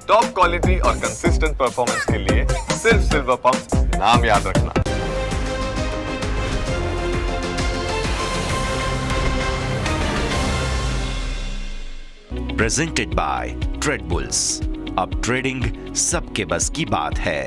Top quality और consistent performance के लिए सिर्फ सिल्वर पंप नाम याद रखना। Presented by trade bulls. अब ट्रेडिंग सबके बस की बात है।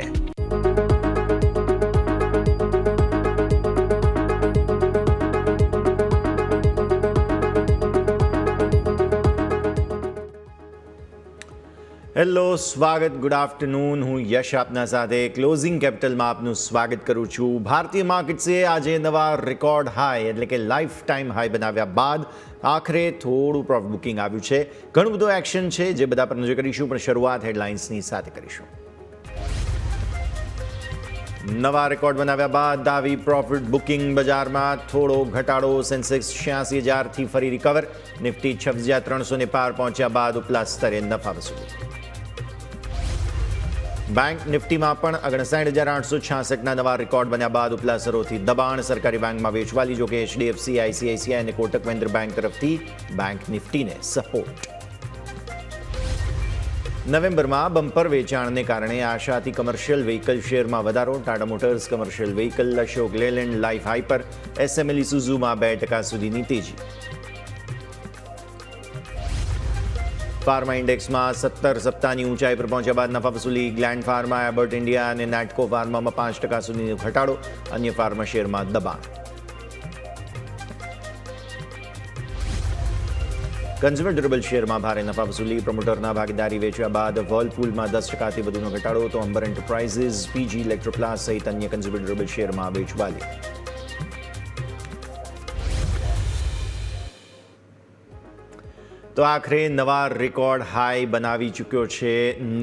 હેલો, સ્વાગત, ગુડ આફ્ટરનૂન. હું યશ આપના સાથે ક્લોઝિંગ કેપિટલમાં આપનું સ્વાગત કરું છું. ભારતીય માર્કેટ્સે આજે નવા રેકોર્ડ હાઈ એટલે કે લાઈફ ટાઈમ હાઈ બનાવ્યા બાદ આખરે થોડું પ્રોફિટ બુકિંગ આવ્યું છે. ઘણું બધું એક્શન છે જે બધા પર નજર કરીશું, પણ શરૂઆત હેડલાઇન્સની સાથે કરીશું. નવા રેકોર્ડ બનાવ્યા બાદ આવી પ્રોફિટ બુકિંગ. બજારમાં થોડો ઘટાડો. સેન્સેક્સ 86,000થી ફરી રિકવર. નિફ્ટી 26,300 પાર પહોંચ્યા બાદ ઉપલા સ્તરે નફા વસૂલી. બેંક નિફ્ટીમાં પણ 59,866ના નવા રેકોર્ડ બન્યા બાદ ઉપલા સ્તરોથી દબાણ. સરકારી બેંકમાં વેચવાલી, જોકે એચડીએફસી, આઈસીઆઈસીઆઈ અને કોટક મહિન્દ્રા બેંક તરફથી બેંક નિફ્ટીને સપોર્ટ. નવેમ્બરમાં બમ્પર વેચાણને કારણે આશાથી કમર્શિયલ વ્હીકલ શેરમાં વધારો. Tata motors commercial vehicle, Ashok Leyland, લાઈફ હાઈપર, એસએમએલ ઇસુઝુમાં 2% સુધીની તેજી. ફાર્મા ઇન્ડેક્સમાં 17 સપ્તાહની ઊંચાઈ પર પહોંચ્યા બાદ નફા વસૂલી. ગ્લેન્ડ ફાર્મા, એબર્ટ ઇન્ડિયા અને નેટકો ફાર્મામાં 5% સુધીનો ઘટાડો. અન્ય ફાર્મા શેરમાં દબાણ. કન્ઝ્યુમર ડ્યુરેબલ શેરમાં ભારે નફા વસૂલી. પ્રમોટરના ભાગીદારી વેચ્યા બાદ વર્લપૂલમાં 10%થી વધુનો ઘટાડો. તો અંબર એન્ટરપ્રાઇઝીસ, પીજી ઇલેક્ટ્રોપ્લાસ સહિત અન્ય કન્ઝ્યુમર ડ્યુરેબલ શેરમાં વેચવાલી. તો આખરે નવા રેકોર્ડ હાઈ બનાવી ચૂક્યો છે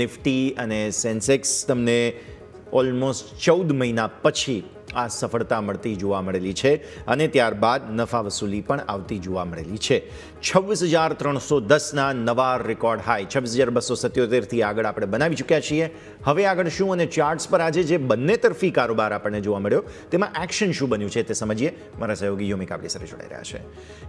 નિફ્ટી અને સેન્સેક્સ. તમને ઓલમોસ્ટ 14 મહિના પછી આ સફળતા મળતી જોવા મળેલી છે અને ત્યારબાદ નફા વસૂલી પણ આવતી જોવા મળેલી છે. 26,310ના નવા રેકોર્ડ હાઈ 26,277થી આગળ આપણે બનાવી ચૂક્યા છીએ. હવે આગળ શું અને ચાર્ટ્સ પર આજે જે બંને તરફી કારોબાર આપણને જોવા મળ્યો તેમાં એક્શન શું બન્યું છે તે સમજીએ. મારા સહયોગી યોમિક આપણી સાથે જોડાઈ રહ્યા છે.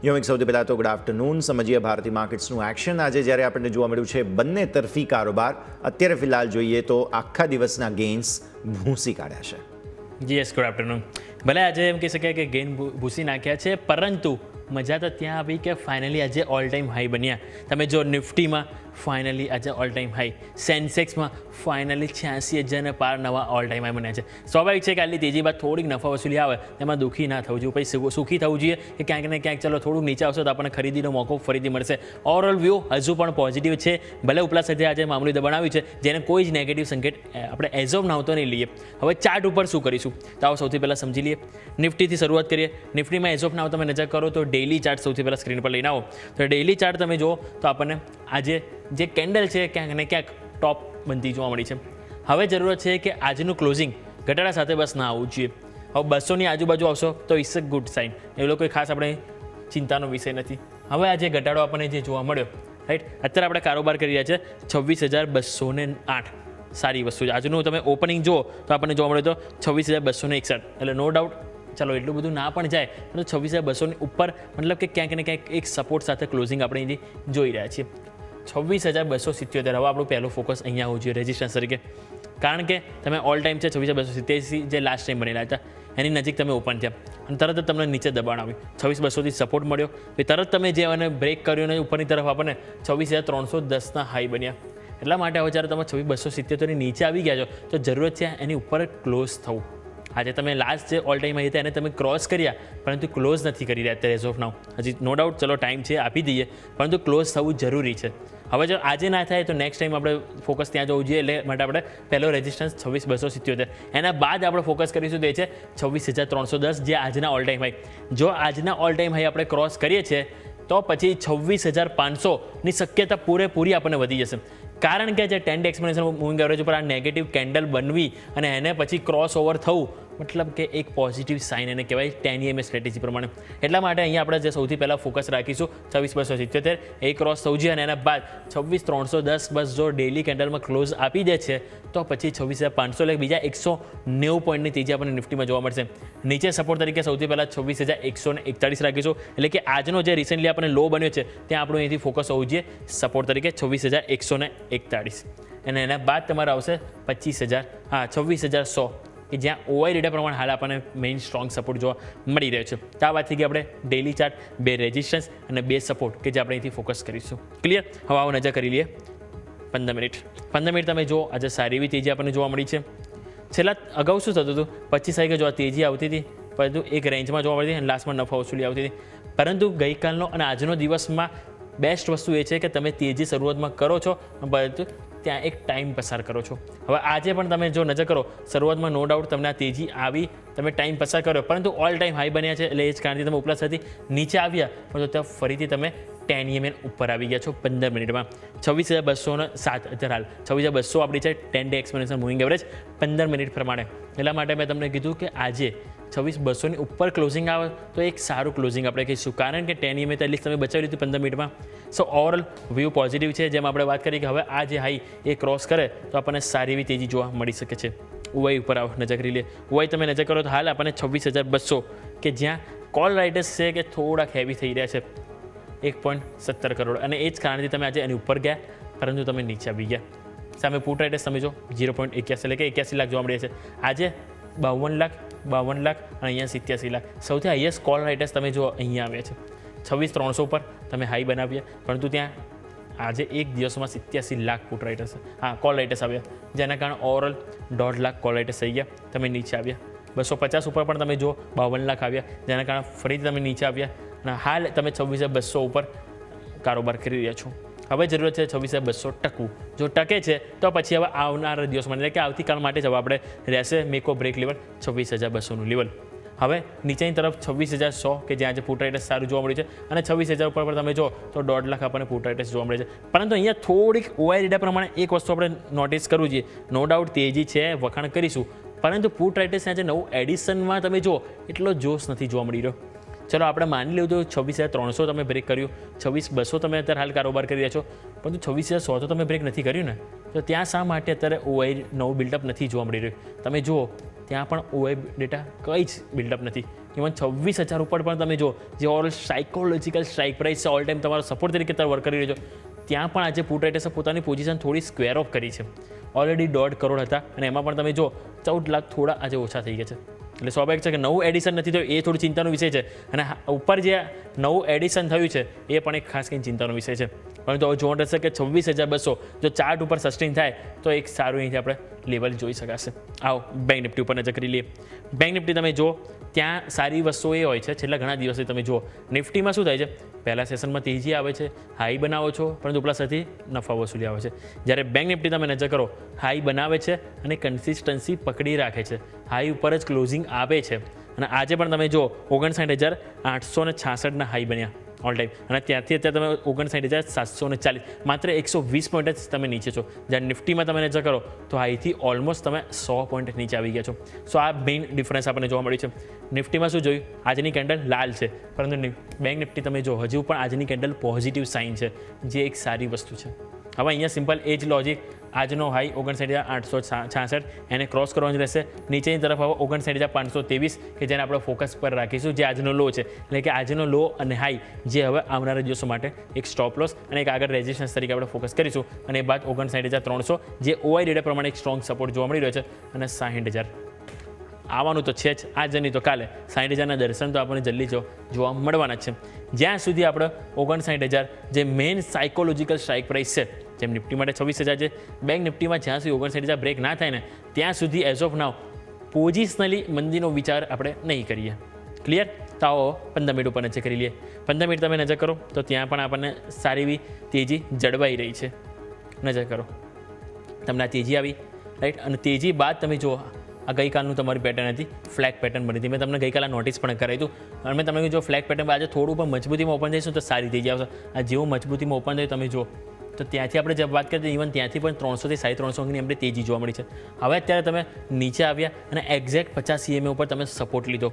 યોમિક, સૌથી પહેલાં તો ગુડ આફ્ટરનૂન. સમજીએ ભારતીય માર્કેટ્સનું એક્શન આજે જ્યારે આપણને જોવા મળ્યું છે. બંને તરફી કારોબાર અત્યારે ફિલહાલ જોઈએ તો આખા દિવસના ગેઇન્સ ભૂંસી કાઢ્યા છે. જી યસ, ગુડ આફ્ટરનૂન. ભલે આજે એમ કહી શકાય કે ગેઇન ભૂસી નાખ્યા છે, પરંતુ મજા તો ત્યાં આવી કે ફાઇનલી આજે ઓલ ટાઈમ હાઈ બન્યા. તમે જો નિફ્ટીમાં ફાઇનલી આજે ઓલ ટાઈમ હાઈ, સેન્સેક્સમાં ફાઇનલી 86,000 પાર નવા ઓલ ટાઈમ હાઈ બન્યા છે. સ્વાભાવિક છે કે આટલી તેજી બાદ થોડીક નફા વસૂલી આવે તેમાં દુઃખી ના થવું જોઈએ, પછી સુખી થવું જોઈએ કે ક્યાંક ને ક્યાંક ચલો થોડુંક નીચે આવશે તો આપણને ખરીદીનો મોકો ફરીથી મળશે. ઓવરઓલ વ્યૂ હજુ પણ પોઝિટિવ છે. ભલે ઉપલા સાથે આજે મામૂલી દબાણ આવ્યું છે જેને કોઈ જ નેગેટિવ સંકેત આપણે એઝ ઓફ નાવતો નહીં લઈએ. હવે ચાર્ટ ઉપર શું કરીશું તો આવો સૌથી પહેલાં સમજી લઈએ. નિફ્ટીથી શરૂઆત કરીએ. નિફ્ટીમાં એઝ ઓફ નાવ તમે નજર કરો તો ડેઇલી ચાર્ટ સૌથી પહેલાં સ્ક્રીન પર લઈને આવો. તો ડેઇલી ચાર્ટ તમે જુઓ તો આપણને આજે જે કેન્ડલ છે ક્યાંક ને ક્યાંક ટોપ બનતી જોવા મળી છે. હવે જરૂરત છે કે આજનું ક્લોઝિંગ ઘટાડા સાથે બસ ના આવવું જોઈએ. હવે 200ની આજુબાજુ આવશો તો ઇટ્સ અ ગુડ સાઇન, એ લોકો ખાસ આપણે ચિંતાનો વિષય નથી. હવે આજે ઘટાડો આપણને જે જોવા મળ્યો, રાઈટ, અત્યારે આપણે કારોબાર કરી રહ્યા છે 26,208. સારી વસ્તુ છે. આજનું તમે ઓપનિંગ જુઓ તો આપણને જોવા મળે તો 26,261, એટલે નો ડાઉટ ચાલો એટલું બધું ના પણ જાય પરંતુ 26,200ની ઉપર મતલબ કે ક્યાંક ને ક્યાંક એક સપોર્ટ સાથે ક્લોઝિંગ આપણે અહીંથી જોઈ રહ્યા છીએ. 26,277 હવે આપણું પહેલું ફોકસ અહીંયા હોવું જોઈએ રેઝિસ્ટન્સ તરીકે, કારણ કે તમે ઓલ ટાઈમ છે 26,270 જે લાસ્ટ ટાઈમ બનેલા હતા એની નજીક તમે ઓપન થયા અને તરત જ તમને નીચે દબાણ આવ્યું. 26,200થી સપોર્ટ મળ્યો, તરત તમે જે અને બ્રેક કર્યો અને ઉપરની તરફ આપણને 26,310ના હાઈ બન્યા. એટલા માટે હવે જ્યારે તમે 26,277ની નીચે આવી ગયા છો તો જરૂરત છે એની ઉપર ક્લોઝ થવું. આજે તમે લાસ્ટ જે ઓલ ટાઈમ હતા એને તમે ક્રોસ કર્યા પરંતુ ક્લોઝ નથી કરી રહ્યા અત્યારે એઝ ઓફ નાઉ. હજી નો ડાઉટ ચલો ટાઈમ છે આપી દઈએ, પરંતુ ક્લોઝ થવું જરૂરી છે. હવે જો આજે ના થાય તો નેક્સ્ટ ટાઈમ આપણે ફોકસ ત્યાં જવું જોઈએ. એટલે માટે આપણે પહેલો રેઝિસ્ટન્સ 26,277, એના બાદ આપણે ફોકસ કરીશું તે છે 26,310 જે આજના ઓલ ટાઈમ હાઈ. જો આજના ઓલ ટાઈમ હાઈ આપણે ક્રોસ કરીએ છીએ તો પછી 26,500ની શક્યતા પૂરેપૂરી આપણને વધી જશે. કારણ કે જે 10 એક્સપોનેન્શિયલ મૂવિંગ એવરેજ ઉપર આ નેગેટિવ કેન્ડલ બનવી અને એને પછી ક્રોસ ઓવર થવું મતલબ કે એક પોઝિટિવ સાઇન એને કહેવાય 10 EMA સ્ટ્રેટેજી પ્રમાણે. એટલા માટે અહીંયા આપણે જે સૌથી પહેલાં ફોકસ રાખીશું 26,277 એ ક્રોસ થવું જોઈએ અને એના બાદ 26,310 બસ જો ડેઇલી કેન્ડલમાં ક્લોઝ આપી દે છે તો પછી 26,500 એટલે બીજા 190 પોઈન્ટની તેજી આપણને નિફ્ટીમાં જોવા મળશે. નીચે સપોર્ટ તરીકે સૌથી પહેલાં 26,141 રાખીશું, એટલે કે આજનો જે રિસેન્ટલી આપણે લો બન્યો છે ત્યાં આપણું અહીંથી ફોકસ હોવું જોઈએ સપોર્ટ તરીકે 26,141. અને એના બાદ તમારે આવશે 26,100 કે જ્યાં ઓઆઈ ડેટા પ્રમાણે હાલ આપણને મેઇન સ્ટ્રોંગ સપોર્ટ જોવા મળી રહ્યો છે. તો આ વાત થઈ ગઈ આપણે ડેલી ચાર્ટ, 2 રેઝિસ્ટન્સ અને 2 સપોર્ટ કે જે આપણે અહીંથી ફોકસ કરીશું. ક્લિયર? હવે આવો નજર કરી લઈએ 15 મિનિટ. 15 મિનિટ તમે જો આજે સારી એવી તેજી આપણને જોવા મળી છે. છેલ્લા અગાઉ શું થતું હતું, 25 તારીખે જો આ તેજી આવતી હતી પરંતુ એક રેન્જમાં જોવા મળતી અને લાસ્ટમાં નફા વસૂલી આવતી હતી. પરંતુ ગઈકાલનો અને આજનો દિવસમાં બેસ્ટ વસ્તુ એ છે કે તમે તેજી શરૂઆતમાં કરો છો પરંતુ ત્યાં એક ટાઈમ પસાર કરો છો. હવે આજે પણ તમે જો નજર કરો, શરૂઆતમાં નો ડાઉટ તમને આ તેજી આવી, તમે ટાઈમ પસાર કર્યો પરંતુ ઓલ ટાઈમ હાઈ બન્યા છે, એટલે એ જ કારણથી તમે ઉપલા થતી નીચે આવ્યા, પરંતુ ત્યાં ફરીથી તમે 10 EMA ઉપર આવી ગયા છો 15 મિનિટમાં. 26,207 અત્યારે હાલ 26,200 આપણી છે 10 day exponential moving average 15 minute પ્રમાણે. એટલા માટે મેં તમને કીધું કે આજે 26,200ની ઉપર ક્લોઝિંગ આવે તો એક સારું ક્લોઝિંગ આપણે કહીશું, કારણ કે 10 EMA તો એટલીસ્ટ તમે બચાવી લીધું 15 મિનિટમાં. સો ઓવરઓલ વ્યૂ પોઝિટિવ છે. જેમ આપણે વાત કરીએ કે હવે આ જે હાઈ એ ક્રોસ કરે તો આપણને સારી એવી તેજી જોવા મળી શકે છે. ઓવાઈ ઉપર આવો નજર કરી લે. ઓવાઈ તમે નજર કરો તો હાલ આપણને 26,200 કે જ્યાં કોલ રાઇટર્સ છે કે થોડાક હેવી થઈ રહ્યા છે 1.17 કરોડ, અને એ જ કારણથી તમે આજે એની ઉપર ગયા પરંતુ તમે નીચે આવી ગયા. સામે પુટ રાઇટર્સ તમે જો 0.81 એટલે કે 81 લાખ જોવા મળ્યા છે. આજે 52 લાખ અને અહીંયા 87 લાખ. સૌથી હાઈએસ્ટ કોલ રાઇટર્સ તમે જો અહીંયા આવ્યા છે 26,300 ઉપર તમે હાઈ બનાવ્યા, પરંતુ ત્યાં આજે એક દિવસમાં 87 lakh put writers call writers આવ્યા, જેના કારણે ઓવરઓલ 1.5 લાખ કોલ રાઇટર્સ થઈ ગયા, તમે નીચે આવ્યા. 250 ઉપર પણ તમે જો 52 લાખ આવ્યા, જેના કારણે ફરીથી તમે નીચે આવ્યા અને હાલ તમે 26,200 ઉપર કારોબાર કરી રહ્યા છો. હવે જરૂરત છે 26,200 ટકવું. જો ટકે છે તો પછી હવે આવનારા દિવસમાં એટલે કે આવતીકાલ માટે જ હવે આપણે રહેશે મેકો બ્રેક લેવલ 26,200નું લેવલ. હવે નીચેની તરફ 26,100 કે જ્યાં આજે પુટ રાઇટર્સ સારું જોવા મળ્યું છે, અને 26,000 ઉપર પણ તમે જો તો 1.5 લાખ આપણને પુટ રાઇટર્સ જોવા મળે છે. પરંતુ અહીંયા થોડીક ઓઆઈ ડેટા પ્રમાણે એક વસ્તુ આપણે નોટિસ કરવું જોઈએ. નો ડાઉટ તેજી છે, વખાણ કરીશું, પરંતુ પુટ રાઇટર્સના જે નવું એડિશનમાં તમે જો એટલો જોશ નથી જોવા મળી રહ્યો. ચલો આપણે માની લીધું 26,300 તમે બ્રેક કર્યું, 26,200 તમે અત્યારે હાલ કારોબાર કરી રહ્યા છો, પરંતુ 26,100 તો તમે બ્રેક નથી કર્યું ને, તો ત્યાં શા માટે અત્યારે ઓઆઈ નવું બિલ્ડઅપ નથી જોવા મળી રહ્યું? તમે જુઓ ત્યાં પણ ઓઆઈ ડેટા કંઈ જ બિલ્ડઅપ નથી. ઇવન 26,000 ઉપર પણ તમે જો જે ઓવરઓલ સાયકોલોજીકલ સ્ટ્રાઇક પ્રાઇસ છે, ઓલ ટાઈમ તમારો સપોર્ટ તરીકે વર્ક કરી રહ્યો છો, ત્યાં પણ આજે પુટ રાઇટર્સે પોતાની પોઝિશન થોડી સ્ક્વેર ઓફ કરી છે. ઓલરેડી 1.5 કરોડ હતા અને એમાં પણ તમે જો 14 લાખ થોડા આજે ઓછા થઈ ગયા છે. એટલે સ્વાભાવિક છે કે નવું એડિશન નથી થયું, એ થોડી ચિંતાનો વિષય છે, અને ઉપર જે નવું એડિશન થયું છે એ પણ એક ખાસ કંઈ ચિંતાનો વિષય છે. પરંતુ હવે જોવાનું રહેશે કે 26,200 જો ચાર્ટ ઉપર સસ્ટેન થાય તો એક સારું અહીંથી આપણે લેવલ જોઈ શકાશે. આવો બેંક નિફ્ટી ઉપર નજર કરી લઈએ. બેંક નિફ્ટી તમે જો ત્યાં સારી વસ્તુઓ એ હોય છે, છેલ્લા ઘણા દિવસથી તમે જુઓ નિફ્ટીમાં શું થાય છે, પહેલા સેશનમાં તેજી આવે છે, હાઈ બનાવો છો, પરંતુ પ્લસ સાથે નફા વસૂલી આવે છે. જ્યારે બેંક નિફ્ટી તમે નજર કરો, હાઈ બનાવે છે અને કન્સિસ્ટન્સી પકડી રાખે છે, હાઈ ઉપર જ ક્લોઝિંગ આપે છે, અને આજે પણ તમે જો 59,866ના હાઈ બન્યા ઓલ ટાઈમ, અને ત્યાંથી અત્યારે તમે 59,740 માત્ર 120 પોઈન્ટ જ તમે નીચે છો. જ્યારે નિફ્ટીમાં તમે નજર કરો તો હાઈથી ઓલમોસ્ટ તમે 100 પોઈન્ટ નીચે આવી ગયા છો. સો આ મેઇન ડિફરન્સ આપણને જોવા મળ્યું છે. નિફ્ટીમાં શું જોયું, આજની કેન્ડલ લાલ છે, પરંતુ બેંક નિફ્ટી તમે જો હજુ પણ આજની કેન્ડલ પોઝિટિવ સાઇન છે, જે એક સારી વસ્તુ છે. હવે અહીંયા સિમ્પલ એ જ લોજિક, આજનો હાઈ 59,866 એને ક્રોસ કરવાનો રહેશે. નીચેની તરફ હવે 59,523 કે જેને આપણે ફોકસ પર રાખીશું, જે આજનો લો છે, એટલે કે આજનો લો અને હાઈ જે હવે આવનારા દિવસો માટે એક સ્ટોપ લોસ અને એક આગળ રેઝિસ્ટન્સ તરીકે આપણે ફોકસ કરીશું. અને એ બાદ 59,300 જે ઓઆઈ ડેટા પ્રમાણે એક સ્ટ્રોંગ સપોર્ટ જોવા મળી રહ્યો છે, અને 60,000 આવવાનું તો છે જ, આજ નહીં તો કાલે 60,000ના દર્શન તો આપણને જલ્દી જોવા મળવાના જ છે. જ્યાં સુધી આપણે 59,000 જે મેઇન સાયકોલોજીકલ સ્ટ્રાઇક પ્રાઇસ છે, જેમ નિફ્ટી માટે 26,000 છે, બેંક નિફ્ટીમાં જ્યાં સુધી 59,000 બ્રેક ના થાય ને ત્યાં સુધી એઝ ઓફ નાવ પોઝિશનલી મંદીનો વિચાર આપણે નહીં કરીએ. ક્લિયર? તો આવો 15 મિનિટ ઉપર નજર કરી લઈએ. 15 મિનિટ તમે નજર કરો તો ત્યાં પણ આપણને સારી એવી તેજી જળવાઈ રહી છે. નજર કરો, તમને આ તેજી આવી રાઈટ, અને તેજી બાદ તમે જુઓ આ ગઈકાલનું તમારી પેટર્ન હતી, ફ્લેગ પેટર્ન બની હતી. મેં તમને ગઈકાલે નોટિસ પણ કરાવી હતું, અને મેં તમને જો ફ્લેગ પેટર્ન આજે થોડું પણ મજબૂતીમાં ઓપન થઈશું તો સારી તેજી આવશે. આ જેવું મજબૂતીમાં ઓપન થયું તમે જુઓ તો ત્યાંથી આપણે જે વાત કરીએ ઇવન ત્યાંથી પણ 300 થી 350 અંકની આપણે તેજી જોવા મળી છે. હવે અત્યારે તમે નીચે આવ્યા અને એક્ઝેક્ટ 50 EMA ઉપર તમે સપોર્ટ લીધો.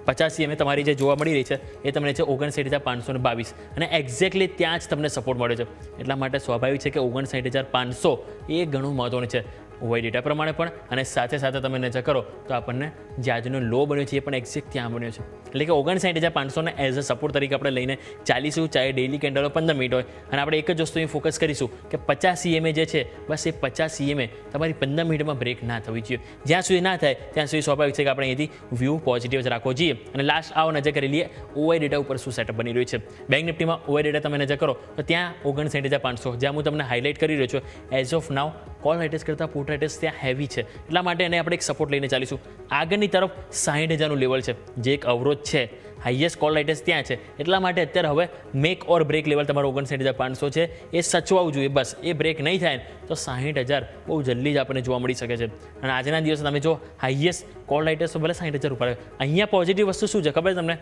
50 EMA તમારી જે જોવા મળી રહી છે એ તમને છે 59,522, અને એક્ઝેક્ટલી ત્યાં જ તમને સપોર્ટ મળ્યો છે. એટલા માટે સ્વાભાવિક છે કે 59,500 એ ઘણું મહત્વનું છે. ઓવાઈ ડેટા પ્રમાણે પણ, અને સાથે સાથે તમે નજર કરો તો આપણને જે આજનો લો બન્યો છે એ પણ એક્ઝેક્ટ ત્યાં બન્યો છે. એટલે કે 59,500ને એઝ અ સપોર્ટ તરીકે આપણે લઈને ચાલીશું, ચાહે ડેઇલી કેન્ડલો 15 મિનિટ હોય. અને આપણે એક જ વસ્તુ ફોકસ કરીશું કે 50 EMA જે છે, બસ એ 50 EMA તમારી 15 મિનિટમાં બ્રેક ના થવી જોઈએ. જ્યાં સુધી ના થાય ત્યાં સુધી સ્વાભાવિક છે કે આપણે અહીંથી વ્યૂ પોઝિટિવ જ રાખવો જોઈએ. અને લાસ્ટ આવો નજર કરી લઈએ ઓવાઈ ડેટા ઉપર શું સેટઅપ બની રહ્યું છે. બેંક નિફ્ટીમાં ઓવાઈ ડેટા તમે નજર કરો તો ત્યાં 59,500 જ્યાં હું તમને હાઇલાઇટ કરી રહ્યો છું, as of now call writers કરતાં પુટ રાઇટર્સ ત્યાં હેવી છે. એટલા માટે એને આપણે એક સપોર્ટ લઈને ચાલીશું. આગળની તરફ 60,000નું લેવલ છે, જે એક અવરોધ છે. હાઈએસ્ટ કોલ રાઇટર્સ ત્યાં છે. એટલા માટે અત્યારે હવે મેક ઓર બ્રેક લેવલ તમારો 59,500 છે, એ સચવાવું જોઈએ. બસ એ બ્રેક નહીં થાય તો 60,000 બહુ જલ્દી જ આપણને જોવા મળી શકે છે. અને આજના દિવસે તમે જો હાઈએસ્ટ કોલ રાઇટર્સ ભલે 60,000 ઉપર આવે. અહીંયા પોઝિટિવ વસ્તુ શું છે ખબર તમને?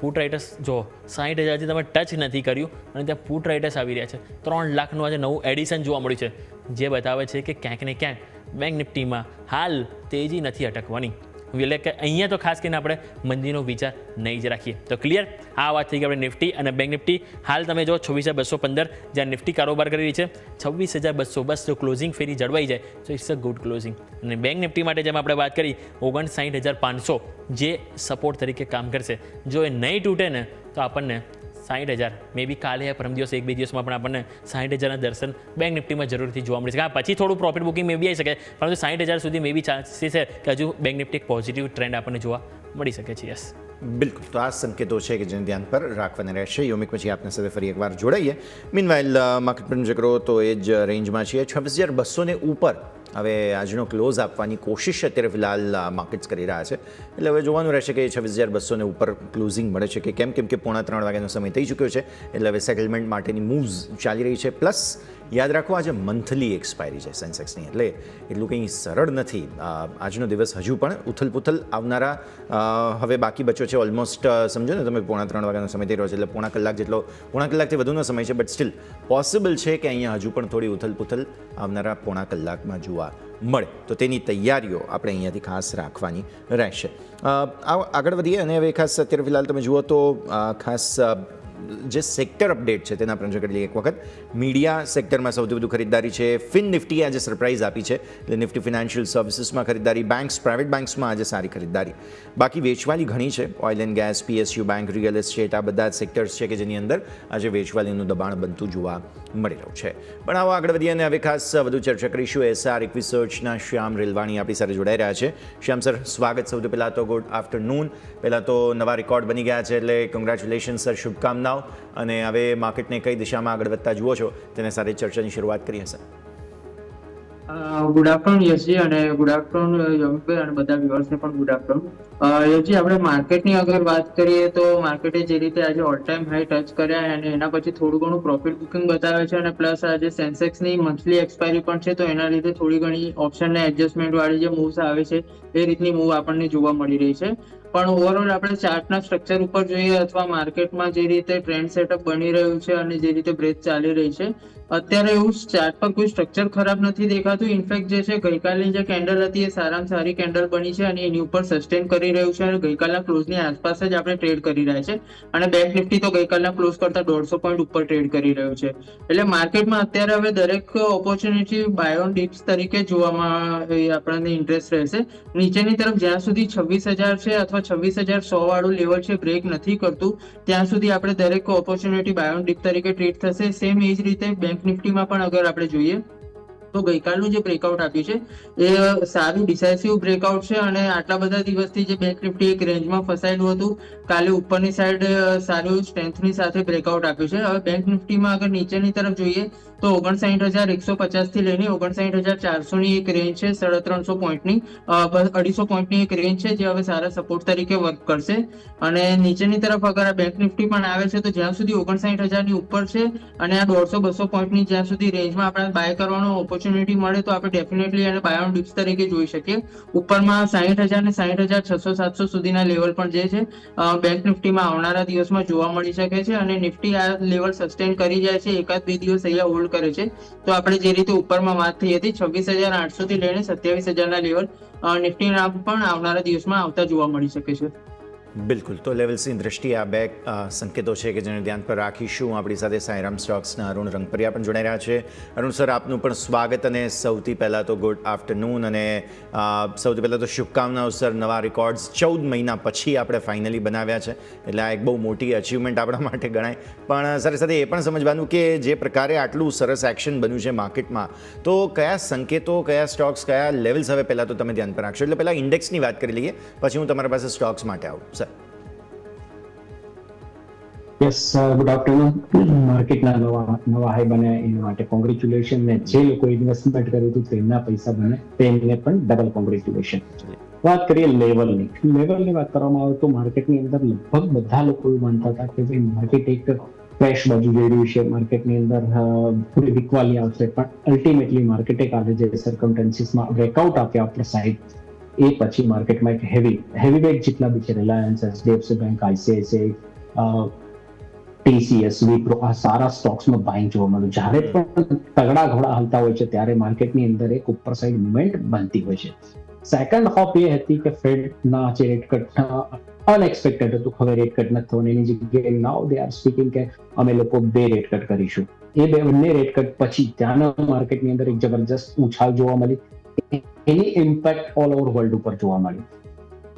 પુટ રાઇટર્સ જો 60,000થી તમે ટચ નથી કર્યું અને ત્યાં પુટ રાઇટર્સ આવી રહ્યા છે. 3 લાખનું આજે નવું એડિશન જોવા મળ્યું છે, જે બતાવે છે કે ક્યાંક ને ક્યાંક બેંક નિફ્ટીમાં હાલ તેજી નથી અટકવાની. એટલે કે અહીંયા તો ખાસ કરીને આપણે મંદીનો વિચાર નહીં જ રાખીએ. તો ક્લિયર, આ વાત થઈ ગઈ આપણે નિફ્ટી અને બેંક નિફ્ટી. હાલ તમે જો 26,215 જ્યાં નિફ્ટી કારોબાર કરી રહી છે, 26,200 બસ જો ક્લોઝિંગ ફેરી જળવાઈ જાય તો ઇટ્સ અ ગુડ ક્લોઝિંગ. અને બેંક નિફ્ટી માટે જેમ આપણે વાત કરી 59,500 જે સપોર્ટ તરીકે કામ કરશે, જો એ નહીં તૂટે ને તો આપણને 60,000 મે બી કાલે પરમ દિવસ 1-2 દિવસમાં પણ આપણને 60,000ના દર્શન બેંક નિફ્ટીમાં જરૂરથી જોવા મળશે. હા, પછી થોડું પ્રોફિટ બુકિંગ મે બી આવી શકે, પરંતુ 60,000 સુધી મે બી ચાન્સીસ છે કે હજુ બેંક નિફ્ટી એક પોઝિટિવ ટ્રેન્ડ આપણને જોવા મળી શકે છે. યસ, બિલકુલ. તો આ સંકેતો છે કે જેને ધ્યાન પર રાખવાના રહેશે. યોમિક, પછી આપના સાથે ફરી એકવાર જોડાઈએ. મીનવાઇલ માર્કેટ પર નજર કરો તો એ જ રેન્જમાં છીએ, 26,200 ઉપર હવે આજનો ક્લોઝ આપવાની કોશિશ અત્યારે ફિલહાલ માર્કેટ્સ કરી રહ્યા છે. એટલે હવે જોવાનું રહેશે કે 26,200 ઉપર ક્લોઝિંગ મળે છે કે કેમ કે 2:45 વાગ્યાનો સમય થઈ ચૂક્યો છે. એટલે હવે સેટલમેન્ટ માટેની મૂવ્સ ચાલી રહી છે. પ્લસ યાદ રાખો આજે મંથલી એક્સપાયરી છે સેન્સેક્સની, એટલે એટલું કંઈ સરળ નથી. આજનો દિવસ હજુ પણ ઉથલપુથલ આવનારા હવે બાકી બચ્યો છે ઓલમોસ્ટ, સમજો ને તમે 2:45 વાગ્યાનો સમય થઈ રહ્યો છે, એટલે પોણા કલાકથી વધુનો સમય છે. બટ સ્ટીલ પોસિબલ છે કે અહીંયા હજુ પણ થોડી ઉથલપુથલ આવનારા પોણા કલાકમાં જોવા મળે. તો તેની તૈયારીઓ આપણે અહીંયાથી ખાસ રાખવાની રહેશે. આગળ વધીએ અને હવે ખાસ અત્યારે ફિલહાલ તમે જુઓ તો ખાસ જે સેક્ટર અપડેટ છે તેના પર નજર કરી લઈએ એક વખત. મીડિયા સેક્ટરમાં સૌથી વધુ ખરીદદારી છે. ફિન નિફ્ટીએ આજે સરપ્રાઇઝ આપી છે, એટલે નિફ્ટી ફિનાન્શિયલ સર્વિસીસમાં ખરીદદારી, બેંક્સ, પ્રાઇવેટ બેંક્સમાં આજે સારી ખરીદદારી. બાકી વેચવાલી ઘણી છે. Oil and gas, PSU bank, real estate, આ બધા સેક્ટર્સ છે કે જેની અંદર આજે વેચવાલીનું દબાણ બનતું જોવા મળી રહ્યું છે. પણ આવો આગળ વધીએ અને હવે ખાસ વધુ ચર્ચા કરીશું SR રિસર્ચના શ્યામ રેલવાણી આપણી સાથે જોડાઈ રહ્યા છે. શ્યામ સર, સ્વાગત. સૌથી પહેલાં તો ગુડ આફ્ટરનૂન. પહેલાં તો નવા રેકોર્ડ બની ગયા છે, એટલે કોંગ્રેચ્યુલેશન સર, શુભકામનાઓ. અને હવે માર્કેટને કઈ દિશામાં આગળ વધતા જુઓ છો તેને સાથે ચર્ચાની શરૂઆત કરી હશે. ગુડ આફ્ટરનૂન યશજી, અને ગુડ આફ્ટરનૂન યોમિકભાઈ અને બધા વ્યુઅર્સને પણ ગુડ આફ્ટરનૂન. યશજી, આપણે માર્કેટની અગર વાત કરીએ તો માર્કેટે જે રીતે આજે ઓલ ટાઈમ હાઈ ટચ કર્યા અને એના પછી થોડું ઘણું પ્રોફિટ બુકિંગ બતાવે છે, અને પ્લસ આજે સેન્સેક્સની મંથલી એક્સપાયરી પણ છે, તો એના લીધે થોડી ઘણી ઓપ્શનને એડજસ્ટમેન્ટ વાળી જે મૂવ્સ આવે છે એ રીતની મૂવ આપણને જોવા મળી રહી છે. પણ ઓવરઓલ આપણે ચાર્ટના સ્ટ્રક્ચર ઉપર જોઈએ અથવા માર્કેટમાં જે રીતે ટ્રેન્ડ સેટઅપ બની રહ્યું છે અને જે રીતે બ્રેથ ચાલી રહી છે, અત્યારે એવું ચાર્ટ પર કોઈ સ્ટ્રક્ચર ખરાબ નથી દેખાતું. ઇનફેક્ટ જે છે ગઈકાલની જે કેન્ડલ હતી એ સારામાં સારી કેન્ડલ બની છે અને એની ઉપર સસ્ટેન કરી રહ્યું છે અને ગઈકાલના ક્લોઝની આસપાસ જ આપણે ટ્રેડ કરી રહ્યા છે. અને બેંક નિફ્ટી તો ગઈકાલના ક્લોઝ કરતા 150 પોઈન્ટ ઉપર ટ્રેડ કરી રહ્યું છે. એટલે માર્કેટમાં અત્યારે હવે દરેક ઓપોર્ચ્યુનિટી બાય ઓન ડિપ્સ તરીકે જોવામાં આપણને ઇન્ટરેસ્ટ રહેશે. નીચેની તરફ જ્યાં સુધી 26,000 છે અથવા 26,100 વાળું લેવલ છે બ્રેક નથી કરતું, ત્યાં સુધી આપણે દરેક ઓપોર્ચ્યુનિટી બાય ઓન ડિપ તરીકે ટ્રીટ થશે. સેમ એ જ રીતે બેંક નિફ્ટીમાં પણ અગર આપણે જોઈએ તો ગઈકાલનું જે બ્રેકઆઉટ આપ્યું છે એ સારું ડિસાઇસિવ બ્રેકઆઉટ છે અને આટલા બધા દિવસથી જે બેંક નિફ્ટી એક રેન્જમાં ફસાયેલું હતું, કાલે ઉપરની સાઈડ સારું સ્ટ્રેન્થની સાથે બ્રેકઆઉટ આપ્યું છે. હવે બેંક નિફ્ટીમાં અગર નીચેની તરફ જોઈએ તો 59,150 થી લઈને 59,400 ની એક રેન્જ છે, 350 પોઈન્ટની 250 પોઈન્ટની એક રેન્જ છે, જે હવે સારા સપોર્ટ તરીકે વર્ક કરશે. અને નીચેની તરફ અગર આ બેંક નિફ્ટી પણ આવે છે તો જ્યાં સુધી 59,000 ની ઉપર છે અને આ 150-200 પોઈન્ટની જ્યાં સુધી રેન્જમાં આપણે બાય કરવાનો ઓપોર્ચ્યુનિટી મળે તો આપણે ડેફિનેટલી એને બાય ઓન ડિપ્સ તરીકે જોઈ શકીએ. ઉપરમાં 60,000 ને 60,600-700 સુધીના લેવલ પણ જે છે બેંક નિફ્ટીમાં આવનારા દિવસમાં જોવા મળી શકે છે. અને નિફ્ટી આ લેવલ સસ્ટેન કરી જાય છે, 1-2 દિવસ અહીંયા હોલ્ડ કરે છે, તો આપણે જે રીતે ઉપરમાં વાત થઈ હતી 26,800 થી લઈને 27,000 ના લેવલ નિફ્ટીના પણ આવનારા દિવસમાં આવતા જોવા મળી શકે છે. બિલકુલ. તો લેવલ્સની દ્રષ્ટિએ આ બે સંકેતો છે કે જેને ધ્યાન પર રાખીશું. આપણી સાથે સાયરામ સ્ટોક્સના અરુણ રંગપરિયા પણ જોડાઈ રહ્યા છે. અરુણ સર, આપનું પણ સ્વાગત અને સૌથી પહેલાં તો ગુડ આફ્ટરનૂન અને સૌથી પહેલાં તો શુભકામનાઓ સર. નવા રેકોર્ડ્સ 14 મહિના પછી આપણે ફાઇનલી બનાવ્યા છે, એટલે આ એક બહુ મોટી અચીવમેન્ટ આપણા માટે ગણાય. પણ સાથે સાથે એ પણ સમજવાનું કે જે પ્રકારે આટલું સરસ એક્શન બન્યું છે માર્કેટમાં, તો કયા સંકેતો, કયા સ્ટોક્સ, કયા લેવલ્સ હવે પહેલાં તો તમે ધ્યાન પર રાખશો. એટલે પહેલાં ઇન્ડેક્સની વાત કરી લઈએ, પછી હું તમારા પાસે સ્ટોક્સ માટે આવું સર. Yes, good afternoon. માર્કેટના નવા હાઈ બન્યા એના માટે કોંગ્રેચ્યુલેશન, ને જે લોકો ઇન્વેસ્ટમેન્ટ કર્યું હતું તેમના પૈસા બને તેમને પણ ડબલ કોંગ્રેચ્યુલેશન. વાત કરીએ લેવલની વાત કરવામાં આવે તો માર્કેટની અંદર લગભગ બધા લોકો એવું માનતા હતા કે ભાઈ માર્કેટ એક ક્રેશ બાજુ જઈ રહ્યું છે, માર્કેટની અંદર થોડી વીકવાલી આવશે, પણ અલ્ટિમેટલી માર્કેટે કાલે જે સર્કમસ્ટન્સીસમાં બ્રેકઆઉટ આપ્યા આપણે સાઈડ, એ પછી માર્કેટમાં એક હેવી વેટ જેટલા બી છે, Reliance, HDFC bank, ICICI, TCS, Wipro, આ સારા સ્ટોક્સમાં બાઇંગ જોવા મળ્યું. જ્યારે પણ તગડા ઘોડા હાલતા હોય છે ત્યારે માર્કેટની અંદર એક ઉપર સાઈડ મુવમેન્ટ બનતી હોય છે. સેકન્ડ હોપ એ હતી કે ફેડના જે રેટ કટ અનએક્સપેક્ટેડ હતું, હવે રેટ કટ નથી થવાનું, એની જગ્યાએ નાઉ દે આર સ્પીકિંગ કે અમે લોકો 2 રેટ કટ કરીશું. એ બંને રેટ કટ પછી ત્યાંના માર્કેટની અંદર એક જબરજસ્ત ઉછાળ જોવા મળી. એની ઇમ્પેક્ટ ઓલ ઓવર વર્લ્ડ ઉપર જોવા મળી.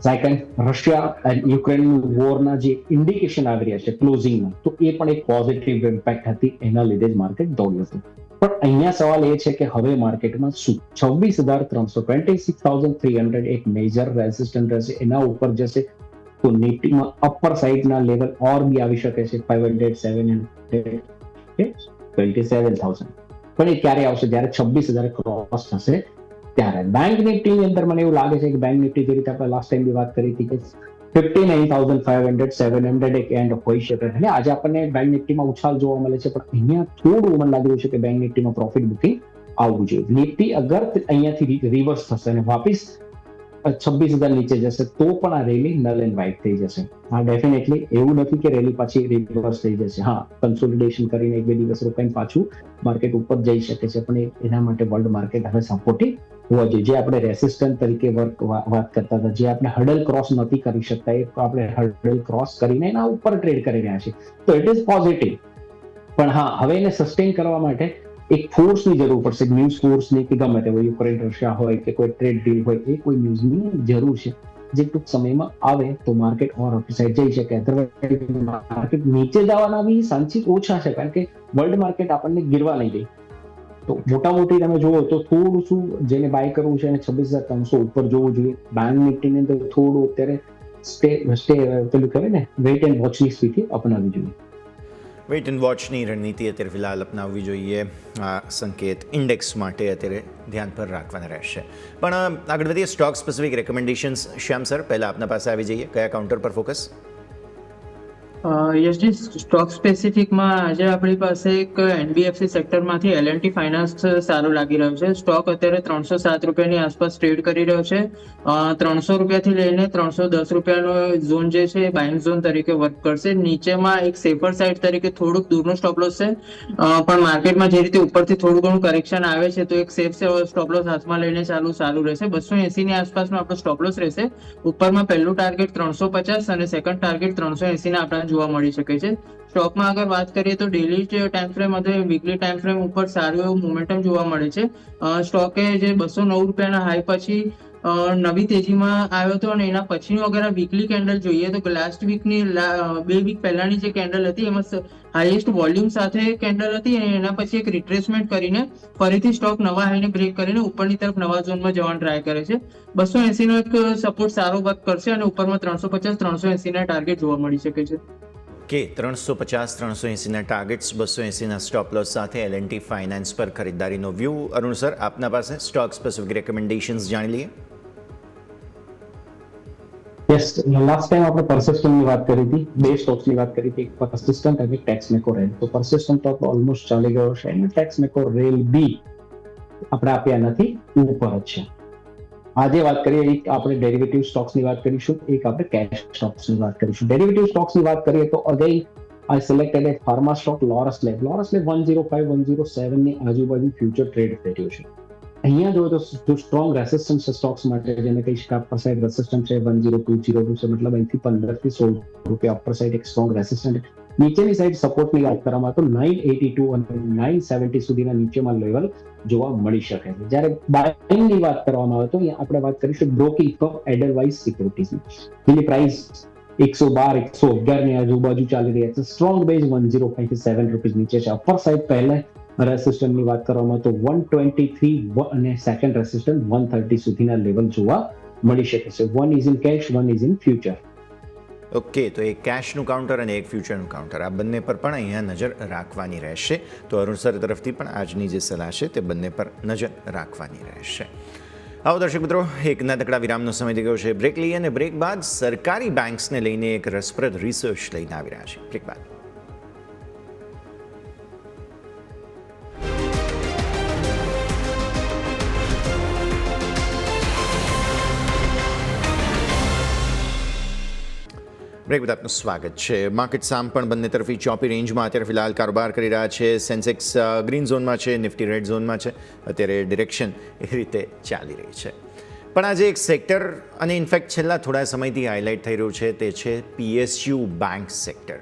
સેકન્ડ, રશિયા અને યુક્રેન વોરના જે ઇન્ડિકેશન આવી રહ્યા છે ક્લોઝિંગમાં, તો એ પણ એક પોઝિટિવ ઇમ્પેક્ટ હતી, એના લીધે જ માર્કેટ દોડ્યું હતું. પણ અહીંયા સવાલ એ છે કે હવે માર્કેટમાં શું 26,326,300 એક મેજર રેઝિસ્ટન્ટ રહેશે, એના ઉપર જશે તો નિફ્ટીમાં અપર સાઇડના લેવલ ઓર બી આવી શકે છે 500, 700, 27,000. પણ એ ક્યારે આવશે? જ્યારે 26,000 ક્રોસ થશે ત્યારે. બેંક નિફ્ટીની અંદર મને એવું લાગે છે કે બેંક નિફ્ટી જે રીતે આપણે લાસ્ટ ટાઈમ બી વાત કરી હતી કે 59,500, 700 એક એન્ડ હોઈ શકે. એટલે આજે આપણને બેંક નિફ્ટીમાં ઉછાળ જોવા મળે છે, પણ અહીંયા થોડું મને લાગી રહ્યું છે કે બેંક નિફ્ટીમાં પ્રોફિટ બુકિંગ આવવું જોઈએ. નિફ્ટી અગર અહીંયાથી રિવર્સ થશે અને વાપસ 26,000 નીચે જશે તો પણ આ રેલી નલ એન્ડ વાઇટ થઈ જશે. હા, ડેફિનેટલી એવું નથી કે રેલી પાછી રિવર્સ થઈ જશે. હા, કન્સોલિડેશન કરીને 1-2 દિવસ રોકાઈને પાછું માર્કેટ ઉપર જઈ શકે છે, પણ એના માટે વર્લ્ડ માર્કેટ હવે સપોર્ટિવ હોવા જોઈએ. જે આપણે રેસિસ્ટન્ટ તરીકે વાત કરતા હતા, જે આપણે હર્ડલ ક્રોસ નથી કરી શકતા, એ આપણે હર્ડલ ક્રોસ કરીને એના ઉપર ટ્રેડ કરી રહ્યા છીએ, તો ઇટ ઇઝ પોઝિટિવ. પણ હા, હવે એને સસ્ટેન કરવા માટે એક ફોર્સની જરૂર પડશે, ન્યૂઝ ફોર્સની કે ગમે તે હોય, યુક્રેન રશિયા હોય કે કોઈ ટ્રેડ ડીલ હોય, એ કોઈ ન્યૂઝની જરૂર છે જે ટૂંક સમયમાં આવે તો માર્કેટ ઓર અપસાઇડ જઈ શકે. અધરવાઇઝ માર્કેટ નીચે જવાના બી ચાન્સીસ ઓછા છે, કારણ કે વર્લ્ડ માર્કેટ આપણને ગીરવા નહીં દે. તો મોટા મોટી તમે જુઓ તો થોડું શું જેને બાય કરવું છે અને 26,300 ઉપર જોવું જોઈએ. બેંક નિફ્ટીની અંદર થોડું અત્યારે પેલું કહેવાય ને વેઇટ એન્ડ વોચની સ્થિતિ અપનાવવી જોઈએ. વેઇટ એન્ડ વોચની રણનીતિ અત્યારે ફિલહાલ અપનાવવી જોઈએ. આ સંકેત ઇન્ડેક્સ માટે અત્યારે ધ્યાન પર રાખવાના રહેશે. પણ આગળ વધીએ, સ્ટોક સ્પેસિફિક રેકમેન્ડેશન્સ. શ્યામ સર, પહેલાં આપના પાસે આવી જઈએ. કયા કાઉન્ટર પર ફોકસ? યસજી, સ્ટોક સ્પેસિફિકમાં આજે આપણી પાસે એક એનબીએફસી સેક્ટરમાંથી એલએનટી ફાઇનાન્સ સારું લાગી રહ્યું છે. સ્ટોક અત્યારે 307 રૂપિયાની આસપાસ ટ્રેડ કરી રહ્યો છે. 300 રૂપિયાથી લઈને 310 રૂપિયાનો ઝોન જે છે એ બાઇંગ ઝોન તરીકે વર્ક કરશે. નીચેમાં એક સેફર સાઇડ તરીકે થોડુંક દૂરનો સ્ટોપ લોસ છે, પણ માર્કેટમાં જે રીતે ઉપરથી થોડું ઘણું કરેક્શન આવે છે તો એક સેફ સ્ટોપ લોસ હાથમાં લઈને સારું રહેશે. 280 ની આસપાસનો આપણો સ્ટોપ લોસ રહેશે. ઉપરમાં પહેલું ટાર્ગેટ 350 અને સેકન્ડ ટાર્ગેટ 380 ના આપણા જોવા મળી શકે છે. સ્ટોકમાં અગર વાત કરીએ તો ડેલી ટાઈમ ફ્રેમ અથવા વીકલી ટાઈમ ફ્રેમ ઉપર સારું એવું મોમેન્ટમ જોવા મળે છે. સ્ટોકે જે 209 રૂપિયાના હાઈ પછી નવી તેજીમાં આવ્યો હતો અને એના પછીનું અગર આ વીકલી કેન્ડલ જોઈએ તો લાસ્ટ વીકની 2 વીક પહેલાની જે કેન્ડલ હતી એમાં હાઈએસ્ટ વોલ્યુમ સાથે કેન્ડલ હતી અને એના પછી એક રિટ્રેસમેન્ટ કરીને ફરીથી સ્ટોક નવા હાઈને બ્રેક કરીને ઉપરની તરફ નવા ઝોનમાં જવાનું ટ્રાય કરે છે. 280 નો એક સપોર્ટ સારો વર્ક કરશે અને ઉપરમાં 350-380 ના ટાર્ગેટ જોવા મળી શકે છે. કે 350-380ના ટાર્ગેટ્સ, 280ના સ્ટોપ લોસ સાથે એલએનટી ફાઇનાન્સ પર ખરીદદારીનો વ્યૂ. અરુણ સર, આપના પાસે સ્ટોક સ્પેસિફિક રેકમેન્ડેશન્સ જાણી લઈએ. યસ, લાસ્ટ ટાઈમ આપણે પરસિસ્ટન્ટની વાત કરી હતી, 2 સ્ટોક્સની વાત કરી હતી, એક પરસિસ્ટન્ટ અને ટેક્સમેકો રેલ. તો પરસિસ્ટન્ટ તો ઓલમોસ્ટ ચાલી ગયો છે અને ટેક્સમેકો રેલ બી આપણે આપ્યા નથી, ઉપર જ છે. આજે વાત કરીએ, એક આપણે ડેરિવેટિવ સ્ટોક્સની વાત કરીશું, એક આપણે કેશ સ્ટોક્સની વાત કરીશું. ડેરિવેટિવ સ્ટોક્સની વાત કરીએ તો again I selected a pharma stock Laurus lab 105-107 ની આજુબાજુ ફ્યુચર ટ્રેડ થઈ રહ્યું છે. અહીંયા જો સ્ટ્રોંગ રેસિસ્ટન્સ છે સ્ટોક્સ માટે, જેને કહી શકાય અપર સાઇડ રેસિસ્ટન્સ છે 10202 છે, મતલબ અહીંથી 15 થી 16 રૂપિયા અપર સાઇડ એક સ્ટ્રોંગ રેસિસ્ટન્ટ. નીચેની સાઈડ સપોર્ટની વાત કરવામાં તો 982 અને 970 સુધીના નીચેમાં લેવલ જોવા મળી શકે છે. જ્યારે બાયિંગની વાત કરવામાં આવે તો અહીંયા આપણે વાત કરીશું બ્રોકિંગ ફોર એડરવાઇઝ સિક્યુરિટીઝની, જેની પ્રાઇસ 112 111 ની આજુબાજુ ચાલી રહી છે. સ્ટ્રોંગ બેઝ 105 થી 7 રૂપીસ નીચે છે. અપર સાઇડ પહેલા રેસિસ્ટન્ટની વાત કરવામાં તો 123 અને સેકન્ડ રેસિસ્ટન્ટ 130 સુધીના લેવલ જોવા મળી શકે છે. One is in cash, one is in future. Okay, તો એક કેશનું કાઉન્ટર અને એક ફ્યુચરનું કાઉન્ટર, આ બંને પર પણ અહીંયા નજર રાખવાની રહેશે. તો અરુણ સર તરફથી પણ આજની જે સલાહ છે તે બંને પર નજર રાખવાની રહેશે. આવો દર્શક મિત્રો, એક નાનકડા વિરામનો સમય થઈ ગયો છે. બ્રેક લઈએ અને બ્રેક બાદ સરકારી બેંક્સને લઈને એક રસપ્રદ રિસર્ચ લઈને આવી રહ્યા છે. બ્રેક બાદ બ્રેક બાદ આપનું સ્વાગત છે. માર્કેટ સામ પણ બંને તરફી ચોપી રેન્જમાં અત્યારે ફિલહાલ કારોબાર કરી રહ્યા છે. સેન્સેક્સ ગ્રીન ઝોનમાં છે, નિફ્ટી રેડ ઝોનમાં છે. અત્યારે ડિરેક્શન એ રીતે ચાલી રહી છે. પણ આજે એક સેક્ટર અને ઇનફેક્ટ છેલ્લા થોડા સમયથી હાઇલાઇટ થઈ રહ્યું છે, તે છે PSU બેંક સેક્ટર.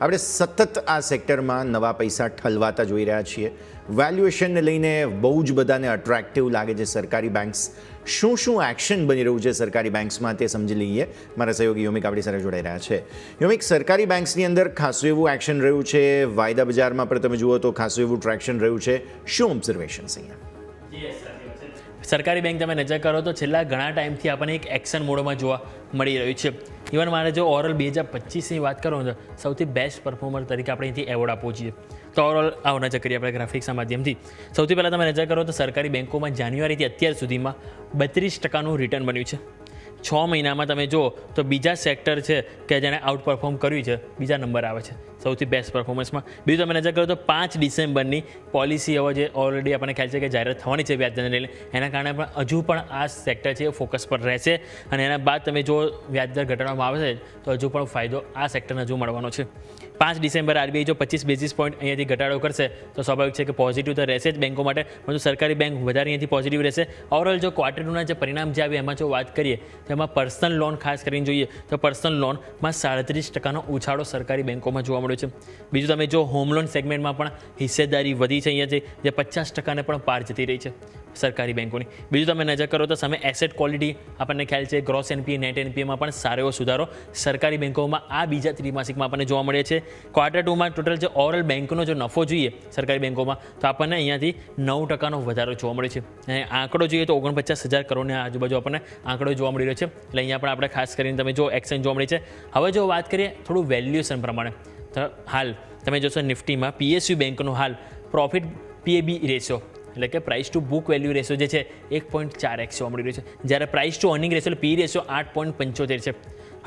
આપણે સતત આ સેક્ટરમાં નવા પૈસા ઠલવાતા જોઈ રહ્યા છીએ. વેલ્યુએશનને લઈને બહુ જ બધાને અટ્રેક્ટિવ લાગે છે સરકારી બેંક્સ. શું એક્શન બની રહ્યું છે સરકારી બેંક્સમાં તે સમજી લઈએ. મારા સહયોગી યોમિક આપણી સાથે જોડાઈ રહ્યા છે. યોમિક, સરકારી બેંક્સની અંદર ખાસું એવું એક્શન રહ્યું છે. વાયદા બજારમાં પણ તમે જુઓ તો ખાસું એવું ટ્રેક્શન રહ્યું છે. શું ઓબ્ઝર્વેશન્સ અહીંયા? સરકારી બેંક તમે નજર કરો તો છેલ્લા ઘણા ટાઈમથી આપણને એક એક્શન મોડમાં જોવા મળી રહ્યું છે. ઇવન મારે જો ઓવરઓલ 2025ની વાત કરું તો સૌથી બેસ્ટ પરફોર્મર તરીકે આપણે અહીંથી એવોર્ડ આપવો જોઈએ. તો ઓવરઓલ આવો નજર કરીએ આપણે ગ્રાફિક્સના માધ્યમથી. સૌથી પહેલાં તમે નજર કરો તો સરકારી બેંકોમાં જાન્યુઆરીથી અત્યાર સુધીમાં 32% રિટર્ન બન્યું છે. 6 મહિનામાં તમે જુઓ તો બીજા સેક્ટર છે કે જેને આઉટ પરફોર્મ કર્યું છે, બીજા નંબર આવે છે સૌથી બેસ્ટ પરફોર્મન્સમાં. બીજું તમે નજર કરો તો 5 ડિસેમ્બરની પોલિસી હવે જે ઓલરેડી આપણને ખ્યાલ છે કે જાહેરાત થવાની છે વ્યાજદરને લઈને, એના કારણે પણ હજુ પણ આ સેક્ટર છે એ ફોકસ પર રહેશે. અને એના બાદ તમે જો વ્યાજદર ઘટાડવામાં આવે છે તો હજુ પણ ફાયદો આ સેક્ટરને હજુ મળવાનો છે. 5 ડિસેમ્બર RBI જો 25 બેઝિસ પોઈન્ટ અહીંયાથી ઘટાડો કરશે તો સ્વાભાવિક છે કે પોઝિટિવ તો રહેશે જ બેંકો માટે, પરંતુ સરકારી બેંક વધારે અહીંયાથી પોઝિટિવ રહેશે. ઓવરઓલ જો ક્વાર્ટર ટુના જે પરિણામ જે આવ્યું એમાં જો વાત કરીએ તો એમાં પર્સનલ લોન ખાસ કરીને જોઈએ તો પર્સનલ લોનમાં 37% ઉછાળો સરકારી બેંકોમાં જોવા મળ્યો છે. બીજું તમે જો હોમ લોન સેગમેન્ટમાં પણ હિસ્સેદારી વધી છે અહીંયાથી, જે 50%ને પણ પાર જતી રહી છે સરકારી બેંકોની. બીજું તમે નજર કરો તો સામે એસેટ ક્વોલિટી આપણને ખ્યાલ છે ગ્રોસ NPA નેટ NPAમાં પણ સારો એવો સુધારો સરકારી બેંકોમાં આ બીજા ત્રિમાસિકમાં આપણને જોવા મળે છે. ક્વાર્ટર ટુમાં ટોટલ જે ઓવરઓલ બેંકનો જો નફો જોઈએ સરકારી બેંકોમાં તો આપણને અહીંયાથી 9% વધારો જોવા મળે છે. અને આંકડો જોઈએ તો 49,000 કરોડની આજુબાજુ આપણને આંકડો જોવા મળી રહ્યો છે. એટલે અહીંયા પણ આપણે ખાસ કરીને તમે જો એક્શન જોવા મળી છે. હવે જો વાત કરીએ થોડું વેલ્યુએશન પ્રમાણે તો હાલ તમે જોશો નિફ્ટીમાં PSU બેંકનો હાલ પ્રોફિટ PAB રેશિયો એટલે કે price two book value ratio જે છે 1.4x જોવા મળી રહ્યો છે, જ્યારે પ્રાઇસ ટુ અર્નિંગ રેશિયો એટલે P રેશિયો 8.75 છે.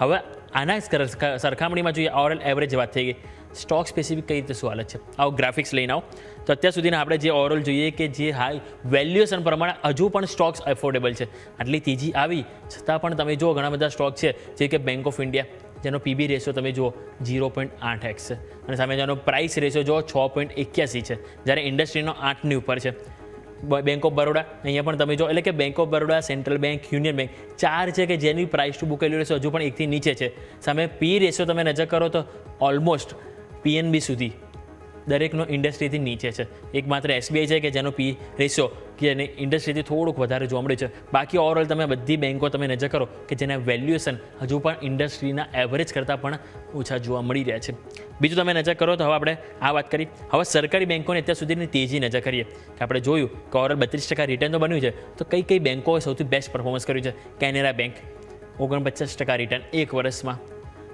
હવે આના સરખામણીમાં જોઈએ ઓવરઓલ એવરેજ વાત થઈ ગઈ, સ્ટોક સ્પેસિફિક કઈ રીતે શું હાલત છે આવો ગ્રાફિક્સ લઈને આવો તો અત્યાર સુધીના આપણે જે ઓવરઓલ જોઈએ કે જે હાઈ વેલ્યુએશન પ્રમાણે હજુ પણ સ્ટોક્સ એફોર્ડેબલ છે. આટલી તેજી આવી છતાં પણ તમે જુઓ ઘણા બધા સ્ટોક છે જે કે બેંક ઓફ ઇન્ડિયા જેનો PB રેશિયો તમે જુઓ 0.8x છે અને સામે જેનો પ્રાઇસ રેશિયો જુઓ 6.81 છે, જ્યારે ઇન્ડસ્ટ્રીનો 8ની ઉપર છે. બેંક ઓફ બરોડા અહીંયા પણ તમે જો એટલે કે bank of Baroda, central bank, union bank 4 છે કે જેની price two book value ratio હજુ પણ 1થી નીચે છે. સામે P રેશિયો તમે નજર કરો તો ઓલમોસ્ટ PNB સુધી દરેકનો ઇન્ડસ્ટ્રીથી નીચે છે. એકમાત્ર SBI છે કે જેનો P રેશિયો કે જેને ઇન્ડસ્ટ્રીથી થોડુંક વધારે જોવા મળ્યું છે. બાકી ઓવરઓલ તમે બધી બેંકો તમે નજર કરો કે જેના વેલ્યુએશન હજુ પણ ઇન્ડસ્ટ્રીના એવરેજ કરતાં પણ ઓછા જોવા મળી રહ્યા છે. બીજું તમે નજર કરો તો હવે આપણે આ વાત કરી, હવે સરકારી બેંકોને અત્યાર સુધીની તેજી નજર કરીએ કે આપણે જોયું કે ઓવરઓલ 32% રિટર્ન તો બન્યું છે. તો કઈ બેંકોએ સૌથી બેસ્ટ પરફોર્મન્સ કર્યું છે? કેનેરા બેંક 49% રિટર્ન એક વર્ષમાં,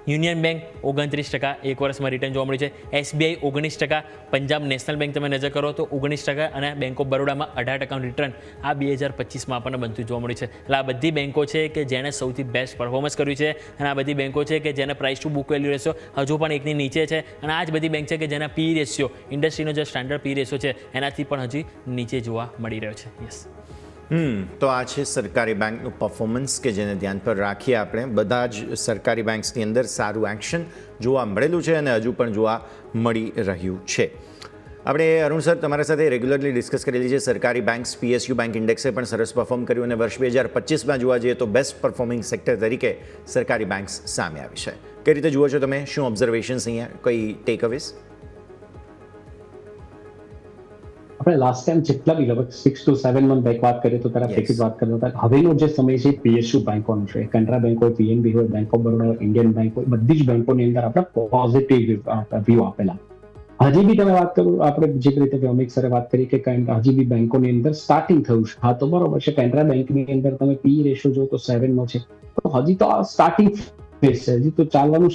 યુનિયન બેંક 29% એક વર્ષમાં રિટર્ન જોવા મળ્યું છે, SBI 19%, પંજાબ નેશનલ બેંક તમે નજર કરો તો 19% અને બેંક ઓફ બરોડામાં 18% રિટર્ન આ 2025માં આપણને બનતું જોવા મળ્યું છે. એટલે આ બધી બેંકો છે કે જેણે સૌથી બેસ્ટ પરફોર્મન્સ કર્યું છે અને આ બધી બેંકો છે કે જેને price two book value ratio હજુ પણ 1ની નીચે છે અને આ જ બધી બેંક છે કે જેના P રેશિયો ઇન્ડસ્ટ્રીનો જે સ્ટાન્ડર્ડ P રેશિયો છે એનાથી પણ હજી નીચે જોવા મળી રહ્યો છે. યસ, તો આ છે સરકારી બેંકનું પરફોર્મન્સ કે જેને ધ્યાન પર રાખીએ આપણે. બધા જ સરકારી બેંક્સની અંદર સારું એક્શન જોવા મળેલું છે અને હજુ પણ જોવા મળી રહ્યું છે. આપણે અરુણ સર તમારા સાથે રેગ્યુલરલી ડિસ્કસ કરેલી છે સરકારી બેંક્સ PSU બેંક ઇન્ડેક્સે પણ સરસ પરફોર્મ કર્યું અને વર્ષ 2025માં જોવા જઈએ તો બેસ્ટ પરફોર્મિંગ સેક્ટર તરીકે સરકારી બેંક્સ સામે આવી છે. કઈ રીતે જુઓ છો તમે? શું ઓબ્ઝર્વેશન્સ અહીંયા, કઈ ટેક અવેઝ? આપણે લાસ્ટ ટાઈમ જેટલા બી લગભગ 6 to 7 મંથ બેક વાત કરીએ તો તારા પેકેજ વાત કરતા હતા. હવેનો જે સમય છે PSU બેંકોનો છે, કેનરા બેંક હોય, PNB હોય, બેંક ઓફ બરોડા હોય, ઇન્ડિયન બેંક હોય, બધી જ બેંકોની અંદર આપણે પોઝિટિવ વ્યૂ આપેલા. હજી બી તમે વાત કરો, આપણે જે રીતે અમિત સરે વાત કરી કે હજી બી બેંકોની અંદર સ્ટાર્ટિંગ થયું છે. હા તો બરોબર છે, કેનરા બેંકની અંદર તમે પી રેશિયો જો તો 7 નો છે, તો હજી તો આ સ્ટાર્ટિંગ ફેઝ છે, હજી તો ચાલવાનું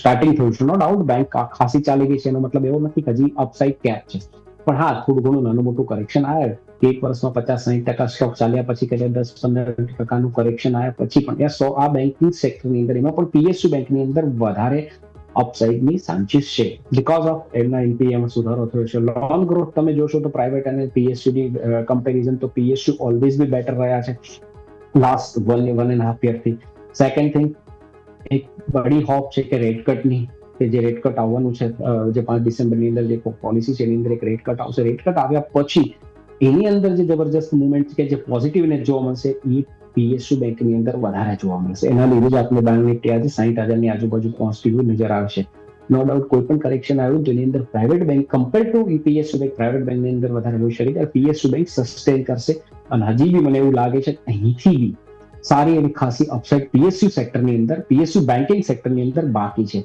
સ્ટાર્ટિંગ થયું છે. નો ડાઉટ બેંક ખાસી ચાલી ગઈ છે, એનો મતલબ એવો નથી કે હજી અપસાઇડ કેપ છે. પણ હા, થોડું ઘણું નાનું મોટું કરેક્શન આવે, એક વર્ષમાં 50-60% સ્ટોક ચાલ્યા પછી કે 10-15% કરેક્શન આવ્યા પછી પણ આ બેંકિંગ સેક્ટરની અંદર એમાં પણ PSU બેંકની અંદર વધારે અપસાઇડની ચાન્સીસ છે બીકોઝ ઓફ એમના NPAમાં સુધારો થયો છે. લોન ગ્રોથ તમે જોશો તો પ્રાઇવેટ અને PSU ની કમ્પેરિઝન તો PSU ઓલવેઝ બી બેટર રહ્યા છે લાસ્ટ 1.5 યરથી. સેકન્ડ થિંગ, એક બડી હોપ છે કે રેટ કટની, કે જે રેટ કટ આવવાનું છે, જે 5 ડિસેમ્બરની અંદર જે પોલિસી છે એની અંદર એક રેટ કટ આવશે. રેટ કટ આવ્યા પછી એની અંદર જે જબરજસ્ત મુવમેન્ટ કે જે પોઝિટિવનેસ જોવા મળશે એ PSU બેંકની અંદર વધારે જોવા મળશે. એના લીધે જ આપણે બેંક નિફ્ટી આજે 60,000ની આજુબાજુ પહોંચતી હોય નજર આવશે. નો ડાઉટ કોઈ પણ કરેક્શન આવ્યું તો એની અંદર private bank compare to PSU bank private બેંકની અંદર વધારે હોઈ શકે ત્યારે PSU બેંક સસ્ટેન કરશે. અને હજી બી મને એવું લાગે છે કે અહીંથી બી સારી એવી ખાસી અપસાઇડ PSU સેક્ટરની અંદર, PSU બેન્કિંગ સેક્ટરની અંદર બાકી છે.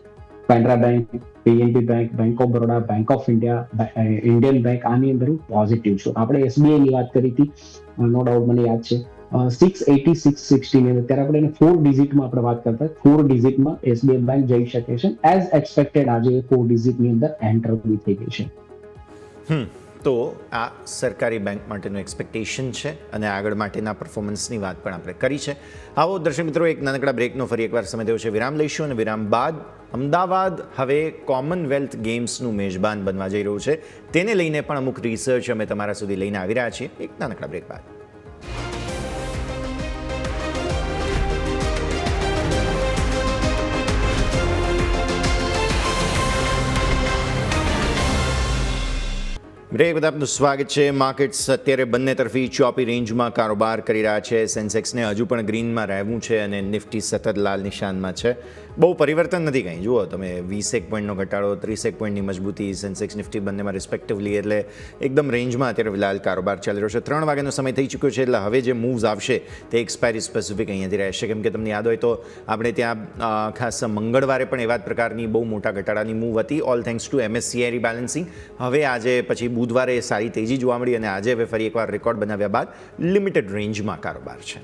Canara bank, PNB bank, bank of Baroda, bank of India, Indian bank, આની અંદર હું પોઝિટિવ છું. આપણે SBI ની વાત કરી હતી, નો ડાઉટ મને યાદ છે 680, 660 ની અંદર, ત્યારે આપણે એને 4 ડિજિટમાં આપણે વાત કરતા, 4 ડિજિટમાં SBI બેંક જઈ શકે છે. એઝ એક્સપેક્ટેડ આજે 4 ડિજિટની અંદર એન્ટર બી થઈ ગઈ છે. તો આ સરકારી બેંક માટેનું એક્સપેક્ટેશન છે અને આગળ માટેના પરફોર્મન્સની વાત પણ આપણે કરી છે. આવો દર્શક મિત્રો, એક નાનકડા બ્રેકનો ફરી એકવાર સમય થયો છે, વિરામ લઈશું અને વિરામ બાદ અમદાવાદ હવે કોમનવેલ્થ ગેમ્સનું મેજબાન બનવા જઈ રહ્યું છે. તેને લઈને પણ અમુક રિસર્ચ અમે તમારા સુધી લઈને આવી રહ્યા છીએ એક નાનકડા બ્રેક બાદ. બ્રેક બધા આપનું સ્વાગત છે. માર્કેટ્સ અત્યારે બંને તરફી ચોપી રેન્જમાં કારોબાર કરી રહ્યા છે. સેન્સેક્સને હજુ પણ ગ્રીનમાં રહેવું છે અને નિફ્ટી સતત લાલ નિશાનમાં છે. બહુ પરિવર્તન નથી કંઈ. જુઓ તમે 20 પોઈન્ટનો ઘટાડો, 30 પોઈન્ટની મજબૂતી, સેન્સેક્સ નિફ્ટી બંનેમાં રિસ્પેક્ટિવલી, એટલે એકદમ રેન્જમાં અત્યારે ફિલહાલ કારોબાર ચાલી રહ્યો છે. 3 વાગ્યાનો સમય થઈ ચૂક્યો છે, એટલે હવે જે મૂવ્સ આવશે તે એક્સપાયરી સ્પેસિફિક અહીંયાથી રહેશે. કેમ કે તમને યાદ હોય તો આપણે ત્યાં ખાસ મંગળવારે પણ એવા જ પ્રકારની બહુ મોટા ઘટાડાની મૂવ હતી, ઓલ થેન્ક્સ ટુ MSCI રિબેલેન્સિંગ. હવે આજે પછી બુધવારે સારી તેજી જોવા મળી અને આજે હવે ફરી એકવાર રેકોર્ડ બનાવ્યા બાદ લિમિટેડ રેન્જમાં કારોબાર છે.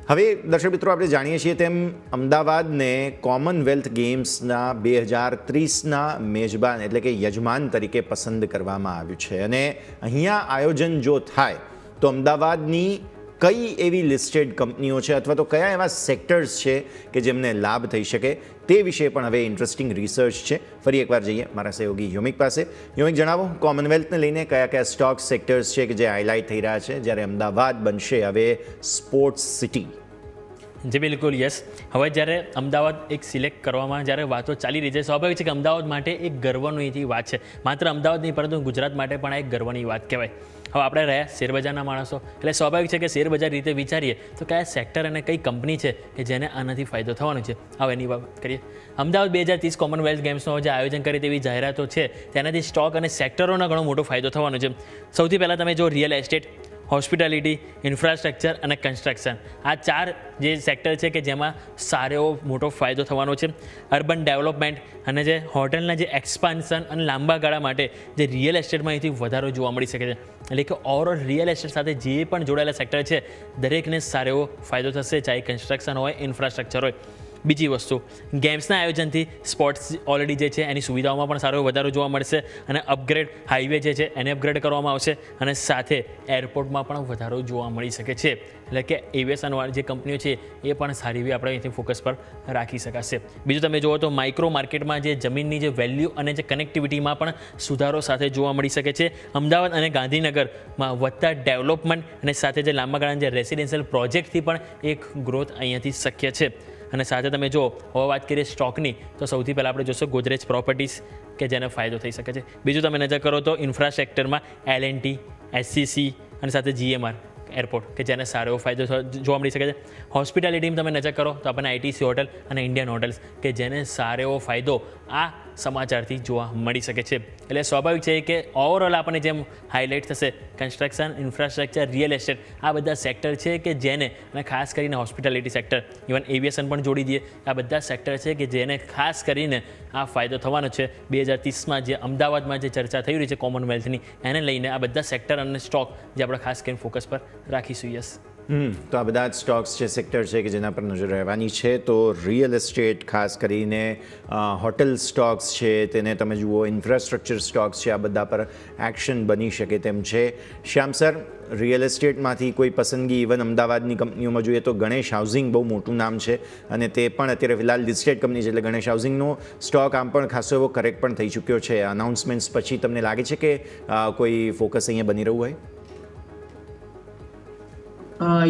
હવે દર્શક મિત્રો, આપણે જાણીએ છીએ તેમ અમદાવાદને કોમનવેલ્થ ગેમ્સના 2030ના મેજબાન એટલે કે યજમાન તરીકે પસંદ કરવામાં આવ્યું છે. અને અહીંયા આયોજન જો થાય તો અમદાવાદની કઈ એવી લિસ્ટેડ કંપનીઓ છે અથવા તો કયા એવા સેક્ટર્સ છે કે જેમને લાભ થઈ શકે તે વિશે પણ હવે ઇન્ટરેસ્ટિંગ રિસર્ચ છે. ફરી એકવાર જઈએ મારા સહયોગી યોમિક પાસે. યોમિક, જણાવો કોમનવેલ્થને લઈને કયા કયા સ્ટોક સેક્ટર્સ છે કે જે હાઇલાઇટ થઈ રહ્યા છે જ્યારે અમદાવાદ બનશે હવે સ્પોર્ટ્સ સિટી? જી બિલકુલ, યસ. હવે જ્યારે અમદાવાદ એક સિલેક્ટ કરવામાં જ્યારે વાતો ચાલી રહી છે, સ્વાભાવિક છે કે અમદાવાદ માટે એક ગર્વની વાત છે. માત્ર અમદાવાદ નહીં પરંતુ ગુજરાત માટે પણ આ એક ગર્વની વાત કહેવાય. હવે આપણે રહ્યા શેરબજારના માણસો, એટલે સ્વાભાવિક છે કે શેરબજાર રીતે વિચારીએ તો કયા સેક્ટર અને કઈ કંપની છે કે જેને આનાથી ફાયદો થવાનો છે. હવે એની વાત કરીએ. અમદાવાદ 2030 કોમનવેલ્થ ગેમ્સનું જે આયોજન કરે તેવી જાહેરાતો છે, તેનાથી સ્ટોક અને સેક્ટરોનો ઘણો મોટો ફાયદો થવાનો છે. સૌથી પહેલાં તમે જો રિયલ એસ્ટેટ, હોસ્પિટાલિટી, ઇન્ફ્રાસ્ટ્રક્ચર અને કન્સ્ટ્રક્શન, આ 4 જે સેક્ટર છે કે જેમાં સારો એવો મોટો ફાયદો થવાનો છે. અર્બન ડેવલપમેન્ટ અને જે હોટલના જે એક્સપાન્શન અને લાંબા ગાળા માટે જે રિયલ એસ્ટેટમાં અહીંથી વધારો જોવા મળી શકે છે. એટલે કે ઓવરઓલ રિયલ એસ્ટેટ સાથે જે પણ જોડાયેલા સેક્ટર છે દરેકને સારો એવો ફાયદો થશે, ચાહે કન્સ્ટ્રક્શન હોય, ઇન્ફ્રાસ્ટ્રક્ચર હોય. બીજી વસ્તુ, ગેમ્સના આયોજનથી સ્પોર્ટ્સ ઓલરેડી જે છે એની સુવિધાઓમાં પણ સારો વધારો જોવા મળશે અને અપગ્રેડ હાઈવે જે છે એને અપગ્રેડ કરવામાં આવશે અને સાથે એરપોર્ટમાં પણ વધારો જોવા મળી શકે છે. એટલે કે એવિએશનવાળી જે કંપનીઓ છે એ પણ સારી એવી આપણે અહીંથી ફોકસ પર રાખી શકાશે. બીજું તમે જુઓ તો માઇક્રો માર્કેટમાં જે જમીનની જે વેલ્યુ અને જે કનેક્ટિવિટીમાં પણ સુધારો સાથે જોવા મળી શકે છે. અમદાવાદ અને ગાંધીનગરમાં વધતા ડેવલપમેન્ટ અને સાથે જે લાંબા ગાળાના જે રેસિડેન્શિયલ પ્રોજેક્ટથી પણ એક ગ્રોથ અહીંયાથી શક્ય છે. અને સાથે તમે જો હવે વાત કરીએ સ્ટોકની તો સૌથી પહેલાં આપણે જોશું ગોદરેજ પ્રોપર્ટીઝ કે જેને ફાયદો થઈ શકે છે. બીજું તમે નજર કરો તો ઇન્ફ્રા સેક્ટરમાં L&T, SCC અને સાથે GMR એરપોર્ટ કે જેને સારો એવો ફાયદો જોવા મળી શકે છે. હોસ્પિટાલિટીમાં તમે નજર કરો તો આપણને ITC હોટલ અને ઇન્ડિયન હોટલ્સ કે જેને સારો એવો ફાયદો આ સમાચારથી જોવા મળી શકે છે. એટલે સ્વાભાવિક છે કે ઓવરઓલ આપણને જેમ હાઇલાઇટ થશે કન્સ્ટ્રક્શન, ઇન્ફ્રાસ્ટ્રક્ચર, રિયલ એસ્ટેટ આ બધા સેક્ટર છે કે જેને અને ખાસ કરીને હોસ્પિટાલિટી સેક્ટર, ઇવન એવિએશન પણ જોડી દઈએ, આ બધા સેક્ટર છે કે જેને ખાસ કરીને આ ફાયદો થવાનો છે. 2030માં જે અમદાવાદમાં જે ચર્ચા થઈ રહી છે કોમનવેલ્થની એને લઈને આ બધા સેક્ટર અને સ્ટોક જે આપણે ખાસ કરીને ફોકસ પર રાખીશું. યસ, તો આ બધા જ સ્ટોક્સ છે, સેક્ટર છે કે જેના પર નજર રહેવાની છે. તો રિયલ એસ્ટેટ ખાસ કરીને હોટલ સ્ટોક્સ છે તેને તમે જુઓ, ઇન્ફ્રાસ્ટ્રક્ચર સ્ટોક્સ છે, આ બધા પર એક્શન બની શકે તેમ છે. શ્યામ સર, રિયલ એસ્ટેટમાંથી કોઈ પસંદગી, ઇવન અમદાવાદની કંપનીઓમાં જોઈએ તો ગણેશ હાઉસિંગ બહુ મોટું નામ છે અને તે પણ અત્યારે ફિલહાલ લિસ્ટેડ કંપની છે, એટલે ગણેશ હાઉસિંગનો સ્ટોક આમ પણ ખાસો એવો કરેક્ટ પણ થઈ ચૂક્યો છે. અનાઉન્સમેન્ટ્સ પછી તમને લાગે છે કે કોઈ ફોકસ અહીંયા બની રહ્યું હોય?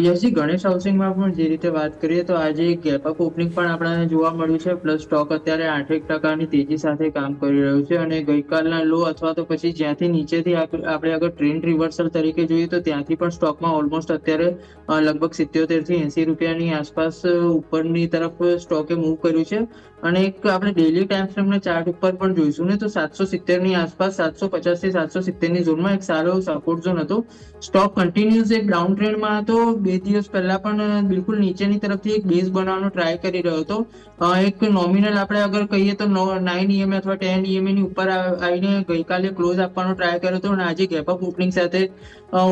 યસજી, ગણેશ હાઉસિંગમાં પણ જે રીતે વાત કરીએ તો આજે એક ગેપ અપ ઓપનિંગ પણ આપણને જોવા મળ્યું છે, પ્લસ સ્ટોક અત્યારે 8% તેજી સાથે કામ કરી રહ્યું છે અને ગઈકાલના લો અથવા તો પછી જ્યાંથી નીચેથી આપણે અગર ટ્રેન્ડ રિવર્સલ તરીકે જોઈએ તો ત્યાંથી પણ સ્ટોકમાં ઓલમોસ્ટ અત્યારે લગભગ 77 થી 80 રૂપિયાની આસપાસ ઉપરની તરફ સ્ટોકે મૂવ કર્યું છે. અને એક આપણે ડેલી ટાઈમ ફ્રેમના ચાર્ટ ઉપર પણ જોઈશું ને તો 770 ની આસપાસ 750 થી 770 ની ઝોનમાં એક સારો સપોર્ટ ઝોન હતો. સ્ટોક કન્ટિન્યુઅસ એક ડાઉન ટ્રેન્ડમાં હતો. 2 દિવસ પહેલા પણ બિલકુલ નીચેની તરફથી એક બેઝ બનાવવાનો ટ્રાય કરી રહ્યો હતો. એક નોમિનલ આપણે અગર કહીએ તો 9 EMA અથવા 10 EMA ની ઉપર આવીને ગઈકાલે ક્લોઝ આપવાનો ટ્રાય કર્યો હતો અને આજે ગેપ અપ ઓપનિંગ સાથે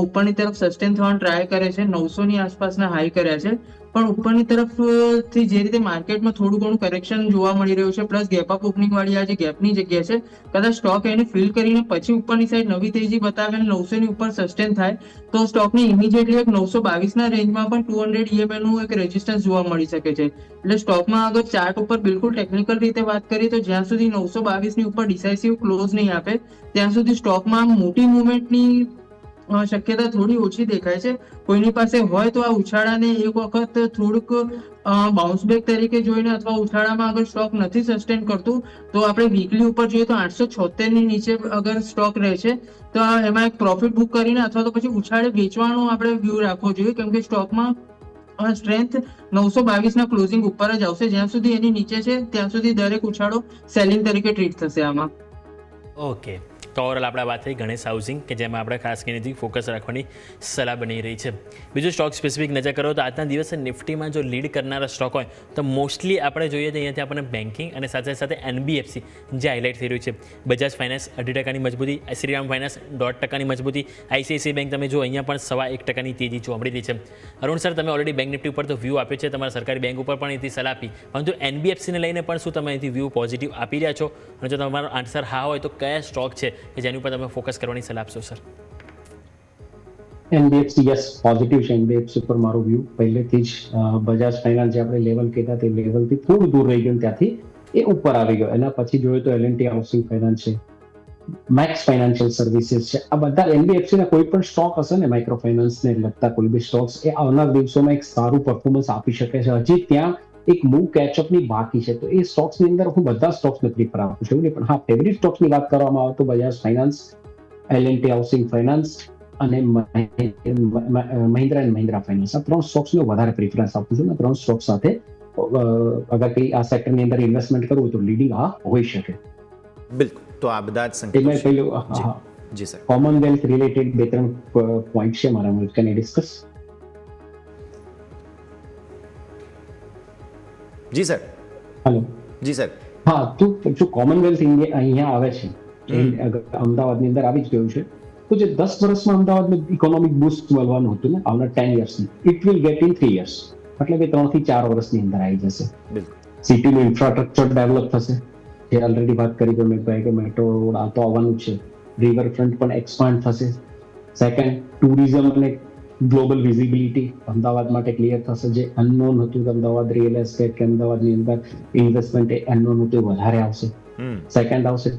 ઉપરની તરફ સસ્ટેન થવાનો ટ્રાય કરે છે. 900 ની આસપાસના હાઈ કર્યા છે, પણ ઉપરની તરફથી જે રીતે માર્કેટમાં થોડું ઘણું કરેક્શન જોવા મળી રહ્યું છે, પ્લસ ગેપ અપ ઓપનિંગ વાળી આ જે ગેપની જગ્યા છે, કદાચ સ્ટોક એને ફિલ કરીને પછી ઉપરની સાઈડ નવી તેજી બતાવે અને 900 ની ઉપર સસ્ટેન થાય તો સ્ટોકની ઇમિડિયેટલી એક 922 ના રેન્જમાં પણ 200 EMA નું એક રેઝિસ્ટન્સ જોવા મળી શકે છે. એટલે સ્ટોકમાં અગર ચાર્ટ ઉપર બિલકુલ ટેકનિકલ રીતે વાત કરીએ તો જ્યાં સુધી 922 ની ઉપર ડિસાઇસિવ ક્લોઝ નહીં આપે ત્યાં સુધી સ્ટોકમાં મોટી મુવમેન્ટની શક્યતા થોડી ઓછી દેખાય છે. કોઈની પાસે હોય તો આ ઉછાળાને એક વખત થોડુંક બાઉન્સ બેક તરીકે જોઈને અથવા ઉછાળામાં અગર સ્ટોક નથી સસ્ટેન કરતું તો આપણે વીકલી ઉપર જોઈએ તો 876 ની નીચે અગર સ્ટોક રહે છે તો એમાં એક પ્રોફિટ બુક કરીને અથવા તો પછી ઉછાળે વેચવાનો આપણે વ્યૂ રાખવો જોઈએ, કેમ કે સ્ટોકમાં સ્ટ્રેન્થ 922 ના ક્લોઝિંગ ઉપર જ આવશે. જ્યાં સુધી એની નીચે છે ત્યાં સુધી દરેક ઉછાળો સેલિંગ તરીકે ટ્રીટ થશે આમાં. ઓકે, તો ઓવરઓલ આપણે વાત થઈ ગણેશ હાઉસિંગ કે જેમાં આપણે ખાસ કરીને ફોકસ રાખવાની સલાહ બની રહી છે. બીજું સ્ટોક સ્પેસિફિક નજર કરો તો આજના દિવસે નિફ્ટીમાં જો લીડ કરનારા સ્ટોક હોય તો મોસ્ટલી આપણે જોઈએ તો અહીંયાથી આપણને બેન્કિંગ અને સાથે સાથે NBFC જે હાઇલાઇટ થઈ રહ્યું છે. બજાજ ફાઇનાન્સ 2.5% મજબૂતી, શ્રીરામ ફાઇનાન્સ 1.5% મજબૂતી, ICICI બેંક તમે જો અહીંયા પણ 1.25% તેજી જોવા મળી રહી છે. અરુણ સર, તમે ઓલરેડી બેંક નિફ્ટી ઉપર તો વ્યૂ આપ્યો છે, તમારા સરકારી બેંક ઉપર પણ અહીંથી સલાહ આપી, પરંતુ NBFCને લઈને પણ શું તમે અહીંથી વ્યૂ પોઝિટિવ આપી રહ્યા છો? અને જો તમારો આન્સર હા હોય તો કયા સ્ટોક છે કે જેની ઉપર તમે ફોકસ કરવાની સલાહ આપશો સર? NBFC યસ, પોઝિટિવ છે NBFC ઉપર મારો વ્યૂ પહેલેથી જ. બજાજ ફાઇનાન્સ જે આપણે લેવલ કહેતા તે લેવલથી થોડું દૂર રહી ગયું, ત્યાંથી એ ઉપર આવી ગયો. એના પછી જોઈએ તો L&T હાઉસિંગ ફાઇનાન્સ છે, મેક્સ ફાઇનાન્શિયલ સર્વિસીસ છે, આ બધા NBFC ના કોઈ પણ સ્ટોક હશે ને માઇક્રો ફાઇનાન્સને લગતા કોઈ બી સ્ટોક્સ એ આવનાર દિવસોમાં એક સારું પરફોર્મન્સ આપી શકે છે. હજી ત્યાં એક મૂવ કેચઅપની બાકી છે, તો એ સ્ટોક્સની અંદર હું બધા સ્ટોક્સને પ્રિફર આપું છું, પણ હા, ફેવરિટ સ્ટોક્સની વાત કરવામાં આવે તો Bajaj finance, L&T housing finance અને મહિન્દ્રા એન્ડ મહિન્દ્રા ફાઇનાન્સ, આ 3 સ્ટોક્સને વધારે પ્રિફરન્સ આપું છું. 3 સ્ટોક સાથે અગર કઈ આ સેક્ટરની અંદર ઇન્વેસ્ટમેન્ટ કરવું તો લીડિંગ આ હોઈ શકે. બિલકુલ, તો આ બધા જ સંકેતો. જી સર, કોમનવેલ્થ રિલેટેડ 2-3 પોઈન્ટ છે મારા, કેન આઈ ડિસ્કસ? જી સર. હેલો. જી સર. હા, તો જો કોમનવેલ્થ અહીંયા આવે છે, અમદાવાદની અંદર આવી જ ગયું છે, તો જે 10 વર્ષમાં અમદાવાદનું ઇકોનોમિક બૂસ્ટ મળવાનું હતું ને આવનાર 10 યર્સની, it will get in 3 years, એટલે કે 3 થી 4 વર્ષની અંદર આવી જશે. સિટીનું ઇન્ફ્રાસ્ટ્રક્ચર ડેવલપ થશે, જે ઓલરેડી વાત કરી તો મેં કે મેટ્રો રોડ આ તો આવવાનું છે, રિવરફ્રન્ટ પણ એક્સપાન્ડ થશે. સેકન્ડ, ટુરિઝમ અને ગ્લોબલ વિઝિબિલિટી અમદાવાદ માટે ક્લિયર થશે. જે અનનોન હતું અમદાવાદ રિયલ એસ્ટેટ કે અમદાવાદની અંદર ઇન્વેસ્ટમેન્ટ એ અનનોન હતું વધારે આવશે. સેકન્ડ આવશે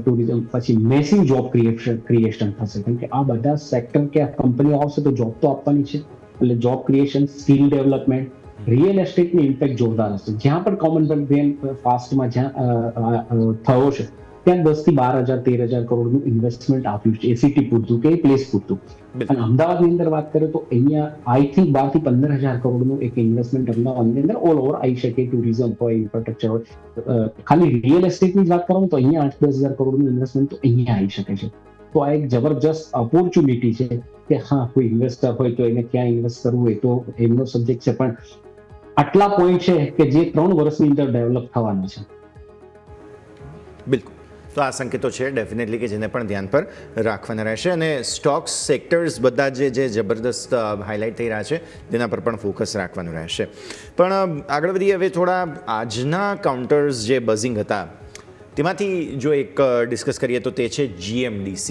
ટુરિઝમ, પછી મેસિવ જોબ ક્રિએશન થશે, કેમ કે આ બધા સેક્ટર કે કંપનીઓ આવશે તો જોબ તો આપવાની છે, એટલે job creation, skill development, real એસ્ટેટની ઇમ્પેક્ટ જોરદાર હશે. જ્યાં પણ કોમનવેલ્થ બેંક ફાસ્ટમાં જ્યાં થયો છે ત્યાં 10 થી 12,000 13,000 કરોડનું ઇન્વેસ્ટમેન્ટ આપ્યું છે એસીટી પૂરતું કે પ્લેસ પૂરતું. અને અમદાવાદની અંદર વાત કરીએ તો અહીંયા આઈ થિંક 12 થી 15,000 કરોડનું એક ઇન્વેસ્ટમેન્ટ અમદાવાદની અંદર ઓલ ઓવર આવી શકે. ટુરિઝમ હોય, ઇન્ફ્રાસ્ટ્રક્ચર હોય, ખાલી રિયલ એસ્ટેટની વાત કરો તો અહીંયા 8-10,000 કરોડનું ઇન્વેસ્ટમેન્ટ તો અહીંયા આવી શકે છે. તો આ એક જબરજસ્ત ઓપોર્ચ્યુનિટી છે કે હા, કોઈ ઇન્વેસ્ટર હોય તો એને ક્યાં ઇન્વેસ્ટ કરવું હોય તો એમનો સબ્જેક્ટ છે. પણ આટલા પોઈન્ટ છે કે જે 3 વર્ષની અંદર ડેવલપ થવાના છે. બિલકુલ. તો આ સંકેતો છે ડેફિનેટલી કે જેને પણ ધ્યાન પર રાખવાના રહેશે અને સ્ટોક્સ સેક્ટર્સ બધા જે જબરદસ્ત હાઇલાઇટ થઈ રહ્યા છે તેના પર પણ ફોકસ રાખવાનું રહેશે. પણ આગળ વધીએ હવે થોડા આજના કાઉન્ટર્સ જે બઝિંગ હતા તેમાંથી જો એક ડિસ્કસ કરીએ તો તે છે GMDC.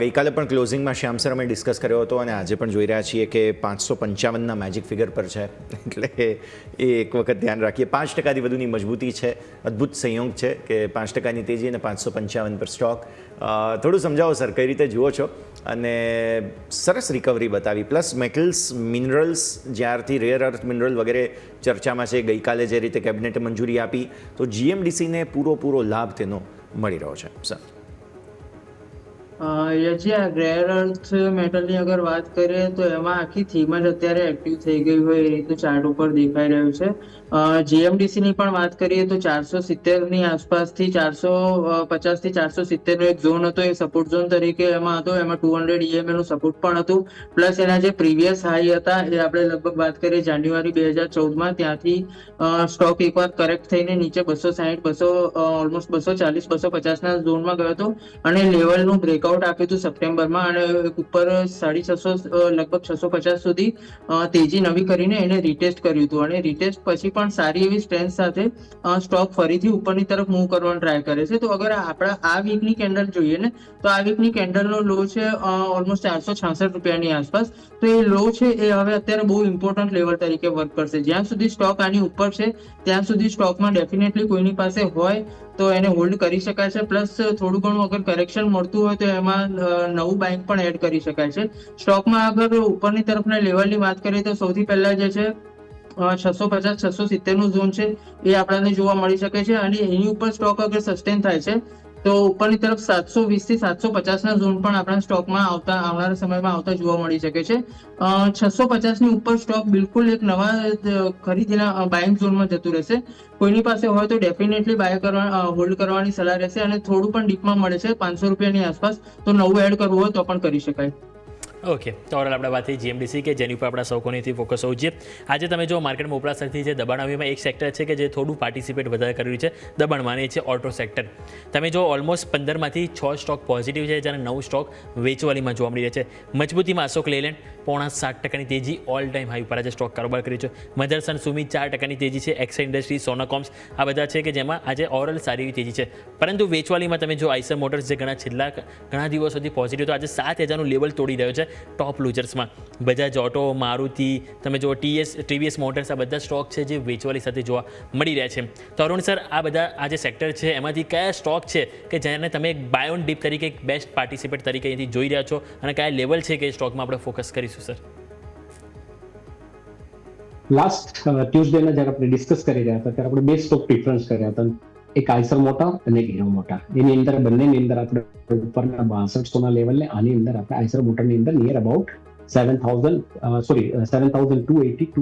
ગઈકાલે પણ ક્લોઝિંગમાં શ્યામ સર અમે ડિસ્કસ કર્યો હતો અને આજે પણ જોઈ રહ્યા છીએ કે 555ના મેજિક ફિગર પર છે. એટલે એ એક વખત ધ્યાન રાખીએ. 5%થી વધુની મજબૂતી છે. અદ્ભુત સંયોગ છે કે 5%ની તેજી અને 555 પર સ્ટોક. થોડું સમજાવો સર, કઈ રીતે જુઓ છો? અને સરસ રિકવરી બતાવી. પ્લસ મેટલ્સ, મિનરલ્સ, જ્યારથી રેર અર્થ મિનરલ વગેરે ચર્ચામાં છે, ગઈકાલે જે રીતે કેબિનેટે મંજૂરી આપી તો GMDCને પૂરો લાભ તેનો મળી રહ્યો છે. સર યજી, આ રેર અર્થ મેટલની અગર વાત કરીએ તો એમાં આખી થીમ જ અત્યારે એક્ટિવ થઈ ગઈ હોય એ રીતનું ચાર્ટ ઉપર દેખાઈ રહ્યું છે. GMDC ની પણ વાત કરીએ તો 470 ની આસપાસથી 450 થી 470 નો એક ઝોન હતો, એ સપોર્ટ ઝોન તરીકે એમાં હતો. એમાં 200 EMA નું સપોર્ટ પણ હતું. પ્લસ એના જે પ્રીવિયસ હાઈ હતા એ આપણે લગભગ વાત કરીએ જાન્યુઆરી 2014માં, ત્યાંથી સ્ટોક એકવાર કરેક્ટ થઈને નીચે 260, ઓલમોસ્ટ 240, 250 ના ઝોનમાં ગયો હતો અને લેવલનું બ્રેકઆઉટ આપ્યું હતું સપ્ટેમ્બરમાં અને ઉપર 650, લગભગ 650 સુધી તેજી નવી કરીને એને રીટેસ્ટ કર્યું હતું. અને રીટેસ્ટ પછી પણ સારી એવી સ્ટ્રેન્થ સાથે સ્ટોક ફરીથી ઉપરની તરફ મૂવ કરવાનો ટ્રાય કરે છે. તો અગર આપણા આ વીકની કેન્ડલ જોઈએ ને તો આ વીકની કેન્ડલનો લો છે ઓલમોસ્ટ 466 રૂપિયાની આસપાસ. તો એ લો છે એ હવે અત્યારે બહુ ઇમ્પોર્ટન્ટ લેવલ તરીકે વર્ક કરશે. જ્યાં સુધી સ્ટોક આની ઉપર છે ત્યાં સુધી સ્ટોકમાં ડેફિનેટલી કોઈની પાસે હોય તો એને હોલ્ડ કરી શકાય છે. પ્લસ થોડું ઘણું અગર કરેક્શન મળતું હોય તો એમાં નવું બાઇંગ પણ એડ કરી શકાય છે. સ્ટોકમાં અગર ઉપરની તરફના લેવલની વાત કરીએ તો સૌથી પહેલા જે છે 650-670 નું ઝોન છે એ આપણને જોવા મળી શકે છે. અને એની ઉપર સ્ટોક અગર સસ્ટેન થાય છે તો ઉપરની તરફ 720 થી 750 ના ઝોન પણ આપણા સ્ટોકમાં આવનારા સમયમાં આવતા જોવા મળી શકે છે. 650 ની ઉપર સ્ટોક બિલકુલ એક નવા ખરીદીના બાઇંગ ઝોનમાં જતું રહેશે. કોઈની પાસે હોય તો ડેફિનેટલી હોલ્ડ કરવાની સલાહ રહેશે. અને થોડું પણ ડીપમાં મળે છે 500 રૂપિયાની આસપાસ, તો નવું એડ કરવું હોય તો પણ કરી શકાય. ઓકે, તો ઓવરઓલ આપણે વાત થઈ GMDC કે જેની ઉપર આપણા સૌ કોઈથી ફોકસ હોવું જોઈએ. આજે તમે જો માર્કેટમાં ઉપરા સરથી જે દબાણ આવ્યું એમાં એક સેક્ટર છે કે જે થોડું પાર્ટિસિપેટ વધારે કર્યું છે દબાણમાં, એ છે ઓટો સેક્ટર. તમે જો ઓલમોસ્ટ 15માંથી 6 સ્ટોક પોઝિટિવ છે જ્યારે 9 સ્ટોક વેચવાલીમાં જોવા મળી રહ્યા છે. મજબૂતીમાં અશોક લેલેન્ડ 7.5% તેજી, ઓલ ટાઈમ હાઈ ઉપર આજે સ્ટોક કારોબાર કર્યો છે. મધરસન સુમી 4% તેજી છે. એક્સા ઇન્ડસ્ટ્રી, સોનાકોમ્સ આ બધા છે કે જેમાં આજે ઓવરઓલ સારી એવી તેજી છે. પરંતુ વેચવાલીમાં તમે જો આઈસર મોટર્સ જે ઘણા દિવસોથી પોઝિટિવ તો આજે 7,000નું લેવલ તોડી રહ્યો છે ટોપ લૂઝર્સમાં. બજાજ ઓટો, મારુતિ, તમે જો TVS મોટર્સ આ બધા સ્ટોક છે જે વેચવાલી સાથે જોવા મળી રહ્યા છે. તો અરુણ સર, આ બધા આ જે સેક્ટર છે એમાંથી કયા સ્ટોક છે કે જેને તમે બાય ઓન ડીપ તરીકે એક બેસ્ટ પાર્ટિસિપેટ તરીકે અહીંથી જોઈ રહ્યા છો અને કયા લેવલ છે કે સ્ટોકમાં આપણે ફોકસ કરીશું સર? લાસ્ટ ટ્યુઝડેના જ્યારે આપણે ડિસ્કસ કરી રહ્યા હતા ત્યારે આપણે બે સ્ટોક પ્રિફરન્સ કર્યા હતા, એક આઈસર મોટા અને એક હીરો મોટા. એની અંદર બંનેની અંદર આપણે ઉપરના 6200 ના લેવલને, આની અંદર આપણે આઈસર મોટરની અંદર નિયર અબાઉટ 7,280 to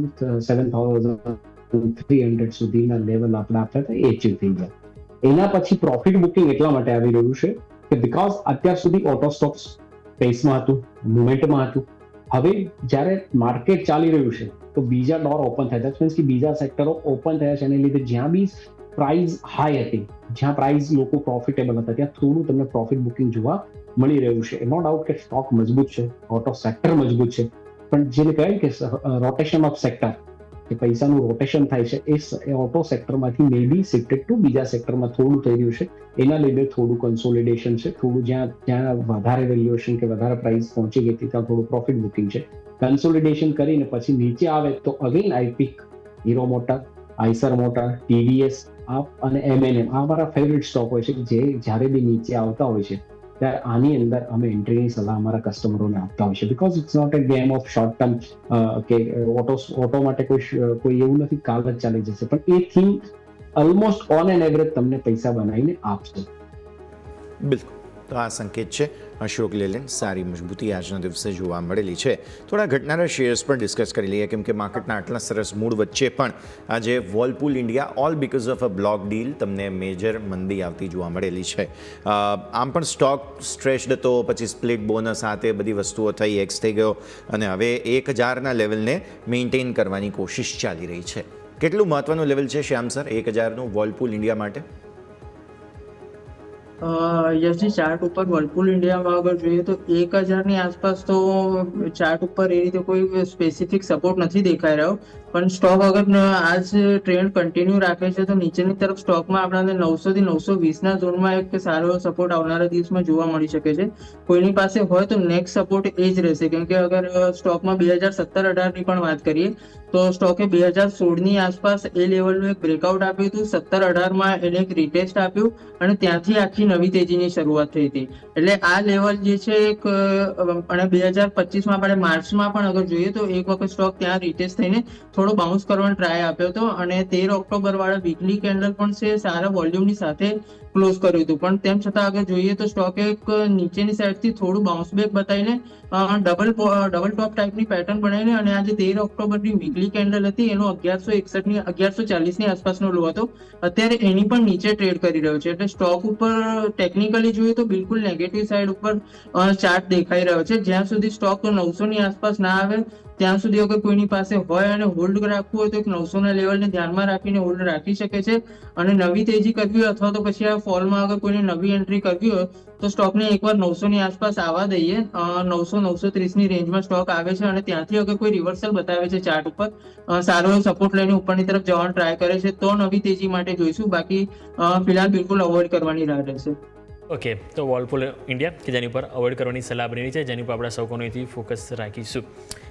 7,300 સુધીના લેવલ આપણે આપ્યા હતા, એ અચીવ થઈ ગયા. એના પછી પ્રોફિટ બુકિંગ એટલા માટે આવી રહ્યું છે કે બીકોઝ અત્યાર સુધી ઓટો સ્ટોક્સ પેસમાં હતું, મુવમેન્ટમાં હતું. હવે જ્યારે માર્કેટ ચાલી રહ્યું છે તો બીજા ડોર ઓપન થયા, દેટ મીન્સ કે બીજા સેક્ટરો ઓપન થયા છે. એને લીધે જ્યાં બી પ્રાઇસ હાઈ હતી, જ્યાં પ્રાઇસ લોકો પ્રોફિટેબલ હતા, ત્યાં થોડું તમને પ્રોફિટ બુકિંગ જોવા મળી રહ્યું છે. નો ડાઉટ કે સ્ટોક મજબૂત છે, ઓટો સેક્ટર મજબૂત છે, પણ જેને કહેવાય કે રોટેશન ઓફ સેક્ટર, કે પૈસાનું રોટેશન થાય છે, એ ઓટો સેક્ટરમાંથી મે બી શિફ્ટેડ ટુ બીજા સેક્ટરમાં થોડું થઈ રહ્યું છે. એના લીધે થોડું કન્સોલિડેશન છે, થોડું જ્યાં વધારે વેલ્યુએશન કે વધારે પ્રાઇસ પહોંચી ગઈ હતી ત્યાં થોડું પ્રોફિટ બુકિંગ છે. કન્સોલિડેશન કરીને પછી નીચે આવે તો again I pick Hero motor, Eicher motor, TVS અને M&M. આ મારા ફેવરિટ સ્ટોક હોય છે જે જ્યારે બી નીચે આવતા હોય છે ત્યારે આની અંદર અમે એન્ટ્રીની સલાહ અમારા કસ્ટમરોને આપતા હોય છે, because it's not a game of short term કે ઓટો માટે કોઈ એવું નથી કાલ જ ચાલી જશે, પણ એ theme almost on an average તમને પૈસા બનાવીને આપશે. બિલકુલ. તો આ સંકેત છે અશોક લેલેન્ડ, સારી મજબૂતી આજના દિવસે જોવા મળેલી છે. થોડા ઘટનારા શેર્સ પણ ડિસ્કસ કરી લઈએ, કેમ કે માર્કેટના આટલા સરસ મૂડ વચ્ચે પણ આજે Whirlpool India all because of a block deal તમને મેજર મંદી આવતી જોવા મળેલી છે. આમ પણ સ્ટોક સ્ટ્રેચ્ડ હતો, પછી સ્પ્લિટ બોનસ આ તે બધી વસ્તુઓ થઈ, એક્સ થઈ ગયો અને હવે 1000ના લેવલને મેન્ટેન કરવાની કોશિશ ચાલી રહી છે. કેટલું મહત્વનું લેવલ છે શ્યામ સર 1000નું વોલપૂલ ઇન્ડિયા માટે? યશજી, ચાર્ટ ઉપર વર્લપુલ ઇન્ડિયામાં અગર જોઈએ તો 1000ની આસપાસ તો ચાર્ટ ઉપર એ રીતે કોઈ સ્પેસિફિક સપોર્ટ નથી દેખાઈ રહ્યો, પણ સ્ટોક અગર આજ ટ્રેન્ડ કન્ટિન્યુ રાખે છે તો નીચેની તરફ સ્ટોકમાં આપણને 900 થી 920ના ઝોનમાં એક સારો સપોર્ટ આવનારા દિવસમાં જોવા મળી શકે છે. કોઈની પાસે હોય તો નેક્સ્ટ સપોર્ટ એ જ રહેશે, કેમ કે અગર સ્ટોકમાં 2017-18ની પણ વાત કરીએ તો સ્ટોકે 2016ની આસપાસ એ લેવલનું એક બ્રેકઆઉટ આપ્યું હતું, 17-18માં એને એક રીટેસ્ટ આપ્યું અને ત્યાંથી આખી નવી તેજીની શરૂઆત થઈ હતી. એટલે આ લેવલ જે છે એક અને 2025માં આપણે માર્ચમાં પણ અગર જોઈએ તો એક વખત સ્ટોક ત્યાં રીટેસ્ટ થઈને થોડો બાઉન્સ કરવાનો ટ્રાય આપ્યો હતો અને 13 ઓક્ટોબર વાળા વીકલી કેન્ડલ પણ છે સારા વોલ્યુમની સાથે ક્લોઝ કર્યું હતું, પણ તેમ છતાં આગળ જોઈએ તો સ્ટોકે એક નીચેની સાઈડથી થોડું બાઉન્સ બેક બતાવીને ડબલ ટોપ ટાઈપની પેટર્ન બનાવીને અને આજે 13 ઓક્ટોબરની વીકલી કેન્ડલ હતી એનો 1161ની 1140ની આસપાસનો લો હતો, અત્યારે એની પણ નીચે ટ્રેડ કરી રહ્યો છે. એટલે સ્ટોક ઉપર ટેકનિકલી જોઈએ તો બિલકુલ નેગેટિવ સાઈડ ઉપર ચાર્ટ દેખાઈ રહ્યો છે. જ્યાં સુધી સ્ટોક 900ની આસપાસ ના આવે ત્યાં સુધી અગર કોઈની પાસે હોય અને હોલ્ડ રાખવું હોય તો એક 900ના લેવલને ધ્યાનમાં રાખીને હોલ્ડ રાખી શકે છે અને નવી તેજી કરવી હોય અથવા તો પછી આ ફોલમાં અગર કોઈને નવી એન્ટ્રી કરવી હોય તો સ્ટોકને એકવાર 900ની આસપાસ આવવા દઈએ. 900-930ની રેન્જમાં સ્ટોક આવે છે અને ત્યાંથી અગર કોઈ રિવર્સલ બતાવે છે ચાર્ટ ઉપર, સારો એવો સપોર્ટ લઈને ઉપરની તરફ જવાનો ટ્રાય કરે છે તો નવી તેજી માટે જોઈશું, બાકી ફિલહાલ બિલકુલ અવોઇડ કરવાની રાહ રહેશે. ઓકે, તો વોલપૂલ ઇન્ડિયા કે જેની પર અવોઇડ કરવાની સલાહ બની છે, જેની પર આપણે સૌ કોઈથી ફોકસ રાખીશું.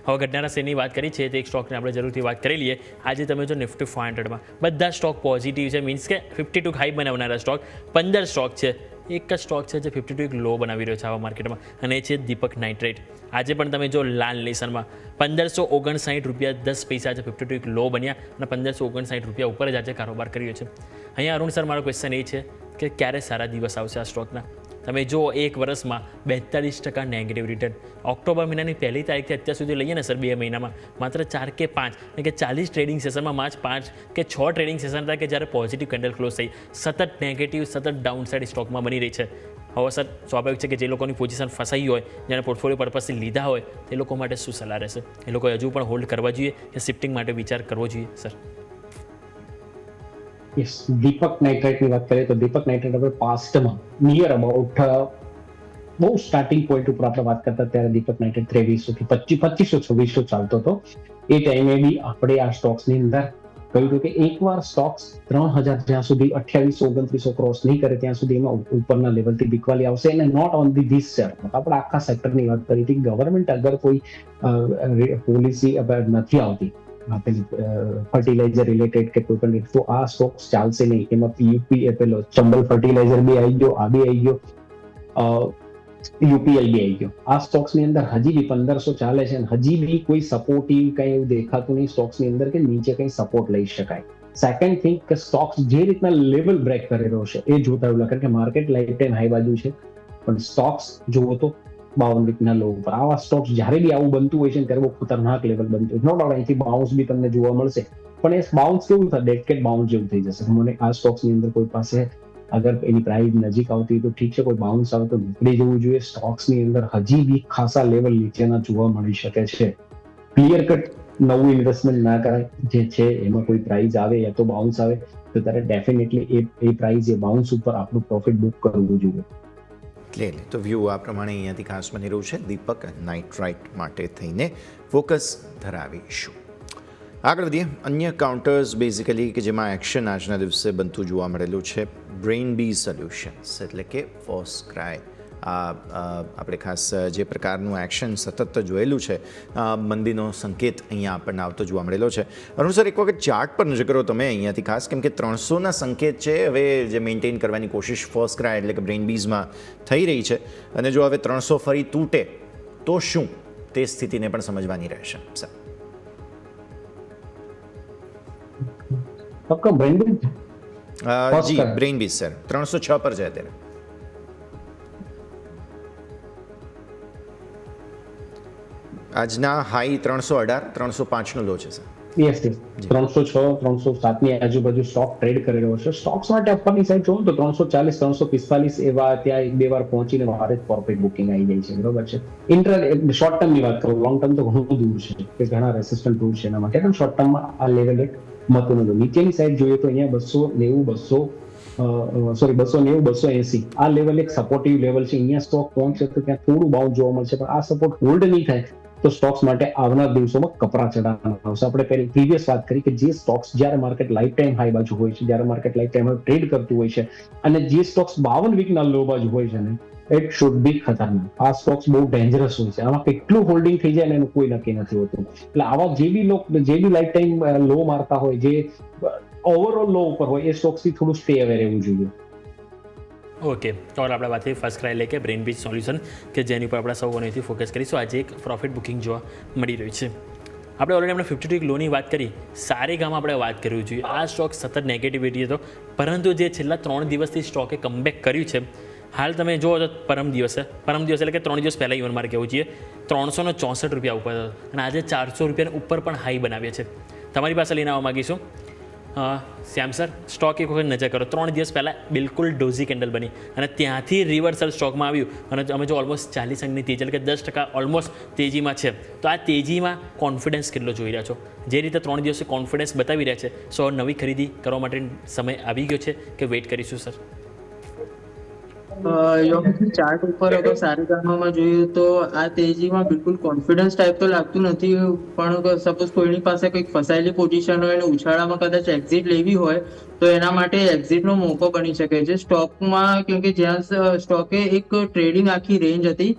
હવે ઘટનારા શેરની વાત કરી છે તે એક સ્ટોકની આપણે જરૂરથી વાત કરી લઈએ. આજે તમે જો નિફ્ટી 500માં બધા સ્ટોક પોઝિટિવ છે, મીન્સ કે 52 હાઈ બનાવનારા સ્ટોક 15 સ્ટોક છે. એક જ સ્ટોક છે જે 52 એક લો બનાવી રહ્યો છે આવા માર્કેટમાં અને એ છે દીપક નાઇટ્રેટ. આજે પણ તમે જો લાલ નિશાનમાં 1559 રૂપિયા 10 પૈસા આજે 52 એક લો બન્યા અને 1559 રૂપિયા ઉપર જ આજે કારોબાર કર્યો છે. અહીંયા અરુણ સર, મારો ક્વેશ્ચન એ છે કે ક્યારે સારા દિવસ આવશે આ સ્ટોકના? તમે જો એક વર્ષમાં 42% નેગેટિવ રિટર્ન, ઓક્ટોબર મહિનાની પહેલી તારીખથી અત્યાર સુધી લઈએ ને સર 2 મહિનામાં માત્ર 4 કે 5 એટલે કે 40 ટ્રેડિંગ સેશનમાં માત્ર 5 કે 6 ટ્રેડિંગ સેશન હતા કે જ્યારે પોઝિટિવ કેન્ડલ ક્લોઝ થઈ, સતત નેગેટિવ સતત ડાઉન સાઇડ સ્ટોકમાં બની રહી છે. હવે સર સ્વાભાવિક છે કે જે લોકોની પોઝિશન ફસાઈ હોય, જેને પોર્ટફોલિયો પર્પઝથી લીધા હોય તે લોકો માટે શું સલાહ રહેશે? એ લોકોએ હજુ પણ હોલ્ડ કરવા જોઈએ કે શિફ્ટિંગ માટે વિચાર કરવો જોઈએ સર? યસ, દીપક નાઇટ્રેટની વાત કરીએ તો દીપક નાઇટ્રેટ આપણે પાસ્ટમાં નિયર અબાઉટ બહુ સ્ટાર્ટિંગ પોઈન્ટ ઉપર આપણે વાત કરતા ત્યારે દીપક નાઇટ્રેટ 2300 થી 2500-2600 ચાલતો હતો. એ ટાઈમે બી આપણે આ સ્ટોક્સની અંદર કહ્યું હતું કે એકવાર સ્ટોક્સ 3000 જ્યાં સુધી 2800-2900 ક્રોસ નહીં કરે ત્યાં સુધી એમાં ઉપરના લેવલથી બીકવાલી આવશે. અને નોટ ઓનલી ધીસ શેર, આપણે આખા સેક્ટરની વાત કરી હતી. ગવર્મેન્ટ અગર કોઈ પોલિસી નથી આવતી ફર્ટિલાઇઝર રિલેટેડ કે કોઈ પણ તો આ સ્ટોક્સ ચાલશે નહીં. એમાં પીયુપી પેલો ચંબલ ફર્ટિલાઇઝર બી આવી ગયો, આ બી આવી ગયો, યુપીએલ બી આવી ગયો. આ સ્ટોક્સની અંદર હજી બી 1500 ચાલે છે અને હજી બી કોઈ સપોર્ટિવ કઈ એવું દેખાતું નહીં સ્ટોક્સની અંદર કે નીચે કઈ સપોર્ટ લઈ શકાય. સેકન્ડ થિંગ કે સ્ટોક્સ જે રીતના લેવલ બ્રેક કરેલો છે એ જોતા એવું લાગે કે માર્કેટ લાઈફ ટાઈમ હાઈ બાજુ છે, પણ સ્ટોક્સ જુઓ તો 52 વીકના લો ઉપર. આવા સ્ટોક્સ જ્યારે બી આવું બનતું હોય છે ત્યારે બહુ ખતરનાક લેવલ બનતું હોય. નો ડાઉટ અહીંથી બાઉન્સ બી તમને જોવા મળશે, પણ એ બાઉન્સ કેવું થાય, ડેડ કેટ બાઉન્સ જેવું થઈ જશે. મને આ સ્ટોક્સની અંદર કોઈ પાસે અગર એની પ્રાઇસ નજીક આવતી હોય તો ઠીક છે, કોઈ બાઉન્સ આવે તો નીકળી જવું જોઈએ. સ્ટોક્સની અંદર હજી બી ખાસા લેવલ નીચેના જોવા મળી શકે છે. ક્લિયર કટ નવું ઇન્વેસ્ટમેન્ટ ના કરાય. જે છે એમાં કોઈ પ્રાઇસ આવે યા તો બાઉન્સ આવે તો ત્યારે ડેફિનેટલી એ પ્રાઇસ એ બાઉન્સ ઉપર આપણું પ્રોફિટ બુક કરવું જોઈએ. ક્લિયરલી તો વ્યૂ આ પ્રમાણે અહીંયાથી ખાસ બની રહ્યું છે. દીપક નાઇટ્રાઇટ માટે થઈને ફોકસ ધરાવીશું. આગળ વધીએ. અન્ય કાઉન્ટર્સ બેઝિકલી કે જેમાં એક્શન આજના દિવસે બનતું જોવા મળેલું છે. બ્રેઇન બી સોલ્યુશન્સ એટલે કે ફોસ્ક્રાય આપણે ખાસ જે પ્રકારનું એક્શન સતત જોયેલું છે, મંદીનો સંકેત અહીંયા આપણને આવતો જોવા મળેલો છે. અરુણ સર, એક વખત ચાર્ટ પર નજર કરો તમે અહીંયાથી ખાસ, કેમ કે 300ના સંકેત છે હવે જે મેન્ટેન કરવાની કોશિશ ફર્સ્ટ ક્રાય એટલે કે બ્રેઇનબીઝમાં થઈ રહી છે, અને જો હવે 300 ફરી તૂટે તો શું, તે સ્થિતિને પણ સમજવાની રહેશે. સર आपका ब्रांडिंग જી બ્રેઇનબીઝ સર 306 પર છે અત્યારે. આજના હાઈ 318, 305નો લો છે સર. યસ 306 307 ની આજુબાજુ સ્ટોક ટ્રેડ કરી રહ્યો છે. સ્ટોક્સ માટે અપરની સાઈડ જોઉં તો 340 345 એવા ત્યાં એક બે વાર પહોંચીને મારે પ્રોફિટ બુકિંગ આવી જાય છે, બરોબર છે. શોર્ટ ટર્મ ની વાત કરું, લોંગ ટર્મ તો ઘણું દૂર છે, કે ઘણા રેસિસ્ટન્ટ દૂર છે એના માટે, પણ શોર્ટ ટર્મમાં આ લેવલ એક મહત્વનું. નીચેની સાઈડ જોઈએ તો અહીંયા 290 280 આ લેવલ એક સપોર્ટિવ લેવલ છે. અહીંયા સ્ટોક પહોંચે તો ત્યાં થોડું બાઉન્સ જોવા મળશે, પણ આ સપોર્ટ હોલ્ડ નહીં થાય તો સ્ટોક્સ માટે આવનાર દિવસોમાં કપરા ચઢાણ આવશે. આપણે પહેલી પ્રીવિયસ વાત કરી કે જે સ્ટોક્સ જ્યારે માર્કેટ લાઈફ ટાઈમ હાઈ બાજુ હોય છે, જ્યારે માર્કેટ લાઈફ ટાઈમ ટ્રેડ કરતું હોય છે, અને જે સ્ટોક્સ 52 વીકના લો બાજુ હોય છે ને, ઇટ શુડ બી ખતરનાક. આ સ્ટોક્સ બહુ ડેન્જરસ હોય છે, આમાં કેટલું હોલ્ડિંગ થઈ જાય એનું કોઈ નક્કી નથી હોતું. એટલે આવા જે બી લાઈફ ટાઈમ લો મારતા હોય, જે ઓવરઓલ લો ઉપર હોય, એ સ્ટોક્સથી થોડું સ્ટે અવે રહેવું જોઈએ. ઓકે, તો આપણે વાત થઈ ફર્સ્ટ ક્રાય એટલે કે બ્રેઇનબીઝ સોલ્યુશન, કે જેની ઉપર આપણે સૌ કોનેથી ફોકસ કરીશું. આજે એક પ્રોફિટ બુકિંગ જોવા મળી રહ્યું છે. આપણે ઓલરેડી આપણે 52 વીક લોની વાત કરી, સારેગામાં આપણે વાત કરવી જોઈએ. આ સ્ટોક સતત નેગેટિવિટી હતો, પરંતુ જે છેલ્લા 3 દિવસથી સ્ટોકે કમબેક કર્યું છે. હાલ તમે જુઓ તો પરમ દિવસે એટલે કે 3 દિવસ પહેલાં ઇવન મારે કહેવું જોઈએ 364 રૂપિયા ઉપર હતો, અને આજે 400 રૂપિયાની ઉપર પણ હાઈ બનાવ્યા છે. તમારી પાસે લઈને આવવા માગીશું શ્યામ સર, સ્ટોક એક વખત નજર કરો. 3 દિવસ પહેલાં બિલકુલ ડોઝી કેન્ડલ બની, અને ત્યાંથી રિવર્સલ સ્ટોકમાં આવ્યું, અને અમે જો ઓલમોસ્ટ 40 અંકની તેજી એટલે કે 10% ઓલમોસ્ટ તેજીમાં છે. તો આ તેજીમાં કોન્ફિડન્સ કેટલો જોઈ રહ્યા છો? જે રીતે 3 દિવસે કોન્ફિડન્સ બતાવી રહ્યા છે, સો નવી ખરીદી કરવા માટે સમય આવી ગયો છે કે વેઇટ કરીશું સર? ચાર્ટ ઉપર અગર સારેગામામાં જોઈએ તો આ તેજીમાં બિલકુલ કોન્ફિડન્સ ટાઈપ તો લાગતું નથી, પણ સપોઝ કોઈની પાસે કંઈક ફસાયેલી પોઝિશન હોય અને ઉછાળામાં કદાચ એક્ઝિટ લેવી હોય તો એના માટે એક્ઝિટનો મોકો બની શકે છે સ્ટોકમાં. કેમ કે જ્યાં સ્ટોકે એક ટ્રેડિંગ આખી રેન્જ હતી,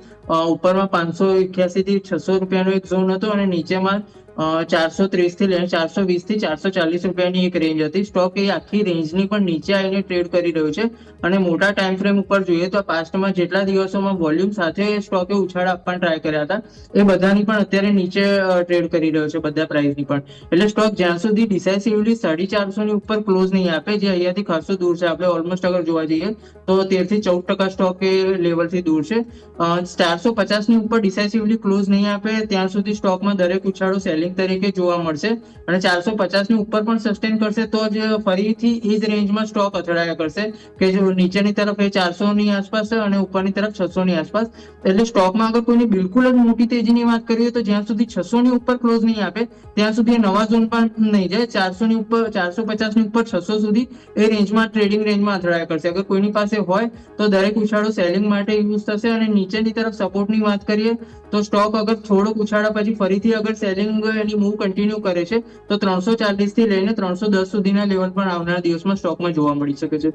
ઉપરમાં 581 થી 600 રૂપિયાનો એક ઝોન હતો, અને નીચેમાં 430 થી લઈને 420 થી 440 રૂપિયાની એક રેન્જ હતી. સ્ટોક એ આખી રેન્જની પણ નીચે આવીને ટ્રેડ કરી રહ્યો છે, અને મોટા ટાઈમ ફ્રેમ ઉપર જોઈએ તો પાસ્ટમાં જેટલા દિવસોમાં વોલ્યુમ સાથે સ્ટોકે ઉછાળા આપવા ટ્રાય કર્યા હતા, એ બધાની પણ અત્યારે નીચે ટ્રેડ કરી રહ્યો છે, બધા પ્રાઇસની પણ. એટલે સ્ટોક જ્યાં સુધી ડિસાઇસિવલી 450 ની ઉપર ક્લોઝ નહીં આપે, જે અહીંયાથી ખાસો દૂર છે, આપણે ઓલમોસ્ટ અગર જોવા જઈએ તો 13 થી 14% સ્ટોક એ લેવલથી દૂર છે. 450 ની ઉપર ડિસાઇસિવલી ક્લોઝ નહીં આપે ત્યાં સુધી સ્ટોકમાં દરેક ઉછાળો સેલિંગ તરીકે જોવા મળશે, અને 450 ની ઉપર પણ સસ્ટેન કરશે તો જ ફરીથી એ જ રેન્જમાં સ્ટોક અથડાયા કરશે, કે જો નીચેની તરફ એ 400 ની આસપાસ છે અને ઉપરની તરફ 600 ની આસપાસ. એટલે સ્ટોકમાં અગર કોઈની બિલકુલ જ મોટી તેજીની વાત કરીએ તો જ્યાં સુધી 600 ની ઉપર ક્લોઝ નહીં આપે ત્યાં સુધી નવા ઝોન પણ નહીં જાય. 400 ની ઉપર 450 ની ઉપર 600 સુધી એ રેન્જમાં ટ્રેડિંગ રેન્જમાં અથડાયા કરશે. અગર કોઈની પાસે હોય તો દરેક ઉછાળો સેલિંગ માટે યુઝ થશે, અને નીચેની તરફ સપોર્ટની વાત કરીએ તો સ્ટોક અગર થોડોક ઉછાળા પછી ફરીથી અગર સેલિંગ એની મૂવ કન્ટિન્યુ કરે છે તો 340 થી લઈને 310 સુધીના લેવલ પણ આવનારા દિવસમાં સ્ટોકમાં જોવા મળી શકે છે.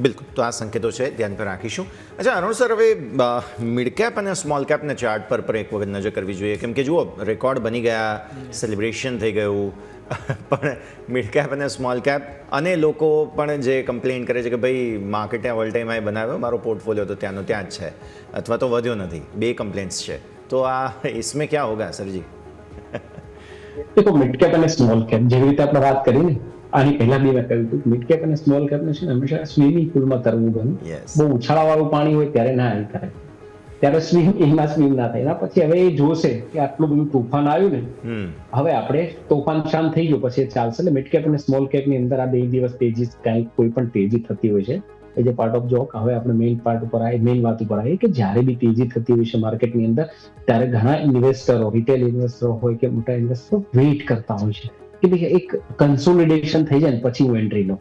બિલકુલ, તો આ સંકેતો છે, ધ્યાન પર રાખીશું. અચ્છા અરુણ સર, હવે મિડ કેપ અને સ્મોલ કેપના ચાર્ટ પર એક વખત નજર કરવી જોઈએ, કેમ કે જુઓ રેકોર્ડ બની ગયા, સેલિબ્રેશન થઈ ગયું, પણ મિડ કેપ અને સ્મોલ કેપ અને લોકો પણ જે કમ્પ્લેન કરે છે કે ભાઈ માર્કેટે ઓલ ટાઈમ હાઈ બનાવ્યો, મારો પોર્ટફોલિયો તો ત્યાંનો ત્યાં જ છે, અથવા તો વધ્યો નથી, બે કમ્પ્લેન્ટ્સ છે. તો આ इसमें क्या होगा સરજી? देखो मिड कैप અને સ્મોલ કેપ જેવી રીતે આપણે વાત કરી ને, આની પહેલા બી મેં કહ્યું હતું મિડ કેપ અને સ્મોલ કેપ ને છે ને હંમેશા સ્વિમિંગ પુલમાં તરવું ગમે. બહુ ઉછાળા વાળું પાણી હોય ત્યારે ના આવી કરે, ત્યારે સ્વિમ ના થાય. એના પછી હવે એ જોશે કે આટલું બધું તોફાન આવ્યું ને, હવે આપણે તોફાન શાંત થઈ ગયું પછી ચાલશે. એટલે મિડ કેપ અને સ્મોલ કેપ ની અંદર આ 2 દિવસ તેજી કંઈક કોઈ પણ તેજી થતી હોય છે, એ જે પાર્ટ ઓફ જોક. હવે આપણે મેઇન વાત ઉપર આવીએ કે જ્યારે બી તેજી થતી હોય છે માર્કેટની અંદર, ત્યારે ઘણા ઇન્વેસ્ટરો, રિટેલ ઇન્વેસ્ટરો હોય કે મોટા ઇન્વેસ્ટરો વેઇટ કરતા હોય છે કે ભાઈ એક કન્સોલિડેશન થઈ જાય ને પછી હું એન્ટ્રી લઉં.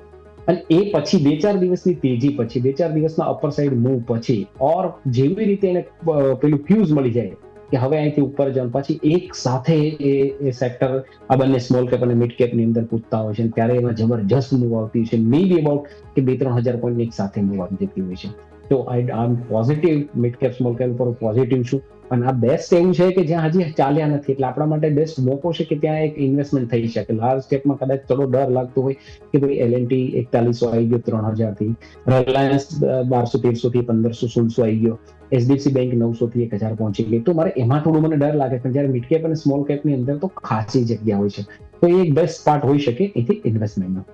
અને એ પછી 2-4 દિવસની તેજી પછી, 2-4 દિવસના અપર સાઇડ મૂવ પછી, ઓર જેવી રીતે એને પેલું ફ્યુઝ મળી જાય કે હવે અહીંથી ઉપર જવાનું, પછી એક સાથે એ સેક્ટર આ બંને સ્મોલ કેપ અને મિડ કેપની અંદર કૂદતા હોય છે, ત્યારે એમાં જબરજસ્ત મૂવ આવતી હોય છે. મે બી અબાઉટ કે 2-3 હજાર પોઈન્ટ એક સાથે મૂવ આવી જતી હોય છે. તો I positive mid cap small cap પર પોઝિટિવ છું. અને આ બેસ્ટ એવું છે કે જ્યાં હજી ચાલ્યા નથી, એટલે આપણા માટે બેસ્ટ મોકો છે કે ત્યાં એક ઇન્વેસ્ટમેન્ટ થઈ શકે. લાર્જ કેપમાં કદાચ ચલો ડર લાગતો હોય કે ભાઈ L&T 4100 આવી ગયો 3000 થી, રિલાયન્સ 1200-1300 થી 1500-1600 આવી ગયો, HDFC બેંક 900 થી 1000 પહોંચી ગઈ, તો મારે એમાં થોડું મને ડર લાગે. પણ જ્યારે મિડ કેપ અને સ્મોલ કેપની અંદર તો ખાસી જગ્યા હોય છે, તો એ એક બેસ્ટ પાર્ટ હોઈ શકે એથી ઇન્વેસ્ટમેન્ટનો.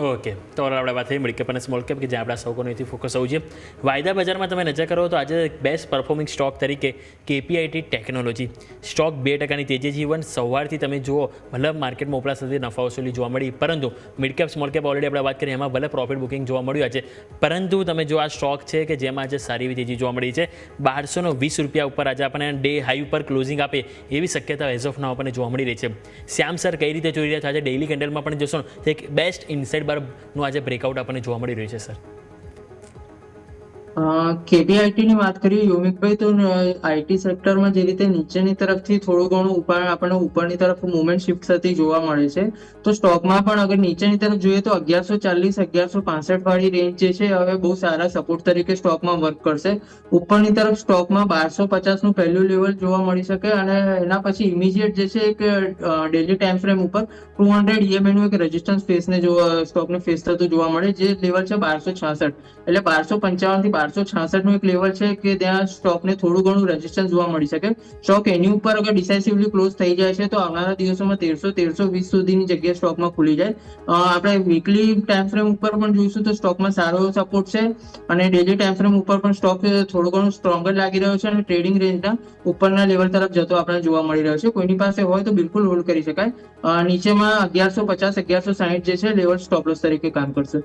ઓકે, તો આપણે વાત થઈ મિડ કેપ અને સ્મોલ કેપ કે જ્યાં આપણા સૌ કોઈથી ફોકસ હોવું જોઈએ. વાયદા બજારમાં તમે નજર કરો તો આજે બેસ્ટ પરફોર્મિંગ સ્ટોક તરીકે KPIT ટેકનોલોજી સ્ટોક 2% તેજી જીવન સવારથી તમે જુઓ, મતલબ માર્કેટમાં ઉપલા સુધી નફા વસૂલી જોવા મળી. પરંતુ mid cap small cap already આપણે વાત કરીએ, એમાં ભલે પ્રોફિટ બુકિંગ જોવા મળ્યું આજે, પરંતુ તમે જો આ સ્ટોક છે કે જેમાં આજે સારી એવી તેજી જોવા મળી છે. 1220 ઉપર આજે આપણને ડે હાઈ ઉપર ક્લોઝિંગ આપે એવી શક્યતા એઝ ઓફ નાઉ આપણને જોવા મળી રહી છે. શ્યામ સર કઈ રીતે જોઈ રહ્યા છે આજે ડેઇલી કેન્ડલમાં પણ જોશો ને, એક બેસ્ટ ઇનસાઇડ નું આજે બ્રેકઆઉટ આપણને જોવા મળી રહ્યું છે સર. KPIT ની વાત કરીએ યોમિકભાઈ, તો IT સેક્ટરમાં જે રીતે નીચેની તરફથી થોડું ઘણું ઉપર આપણને ઉપરની તરફ મુવમેન્ટ શિફ્ટ થતી જોવા મળે છે, તો સ્ટોકમાં પણ અગર નીચેની તરફ જોઈએ તો 1140-1165 વાળી રેન્જ જે છે હવે બહુ સારા સપોર્ટ તરીકે સ્ટોકમાં વર્ક કરશે. ઉપરની તરફ સ્ટોકમાં 1250 નું પહેલું લેવલ જોવા મળી શકે, અને એના પછી ઇમિડિયેટ જે છે એક ડેલી ટાઈમ ફ્રેમ ઉપર 200 EMA નું એક રેઝિસ્ટન્સ ફેસને સ્ટોકને ફેસ થતું જોવા મળે, જે લેવલ છે 1266. એટલે 1255 થી 1266 નું એક લેવલ છે કે ત્યાં સ્ટોકને થોડું ઘણું રેઝિસ્ટન્સ જોવા મળી શકે. સ્ટોક એની ઉપર અગર ડિસાઇસિવલી ક્લોઝ થઈ જાય છે તો આવનારા દિવસોમાં 1300-1320 સુધીની જગ્યાએ સ્ટોકમાં ખુલી જાય. આપણે વીકલી ટાઈમ ફ્રેમ ઉપર પણ જોઈશું તો સ્ટોકમાં સારો સપોર્ટ છે, અને ડેલી ટાઈમ ફ્રેમ ઉપર પણ સ્ટોક થોડું ઘણું સ્ટ્રોંગર લાગી રહ્યો છે, અને ટ્રેડિંગ રેન્જના ઉપરના લેવલ તરફ જતો આપણે જોવા મળી રહ્યો છે. કોઈની પાસે હોય તો બિલકુલ હોલ્ડ કરી શકાય. નીચેમાં 1150-1160 જે છે લેવલ સ્ટોપ લોસ તરીકે કામ કરશે.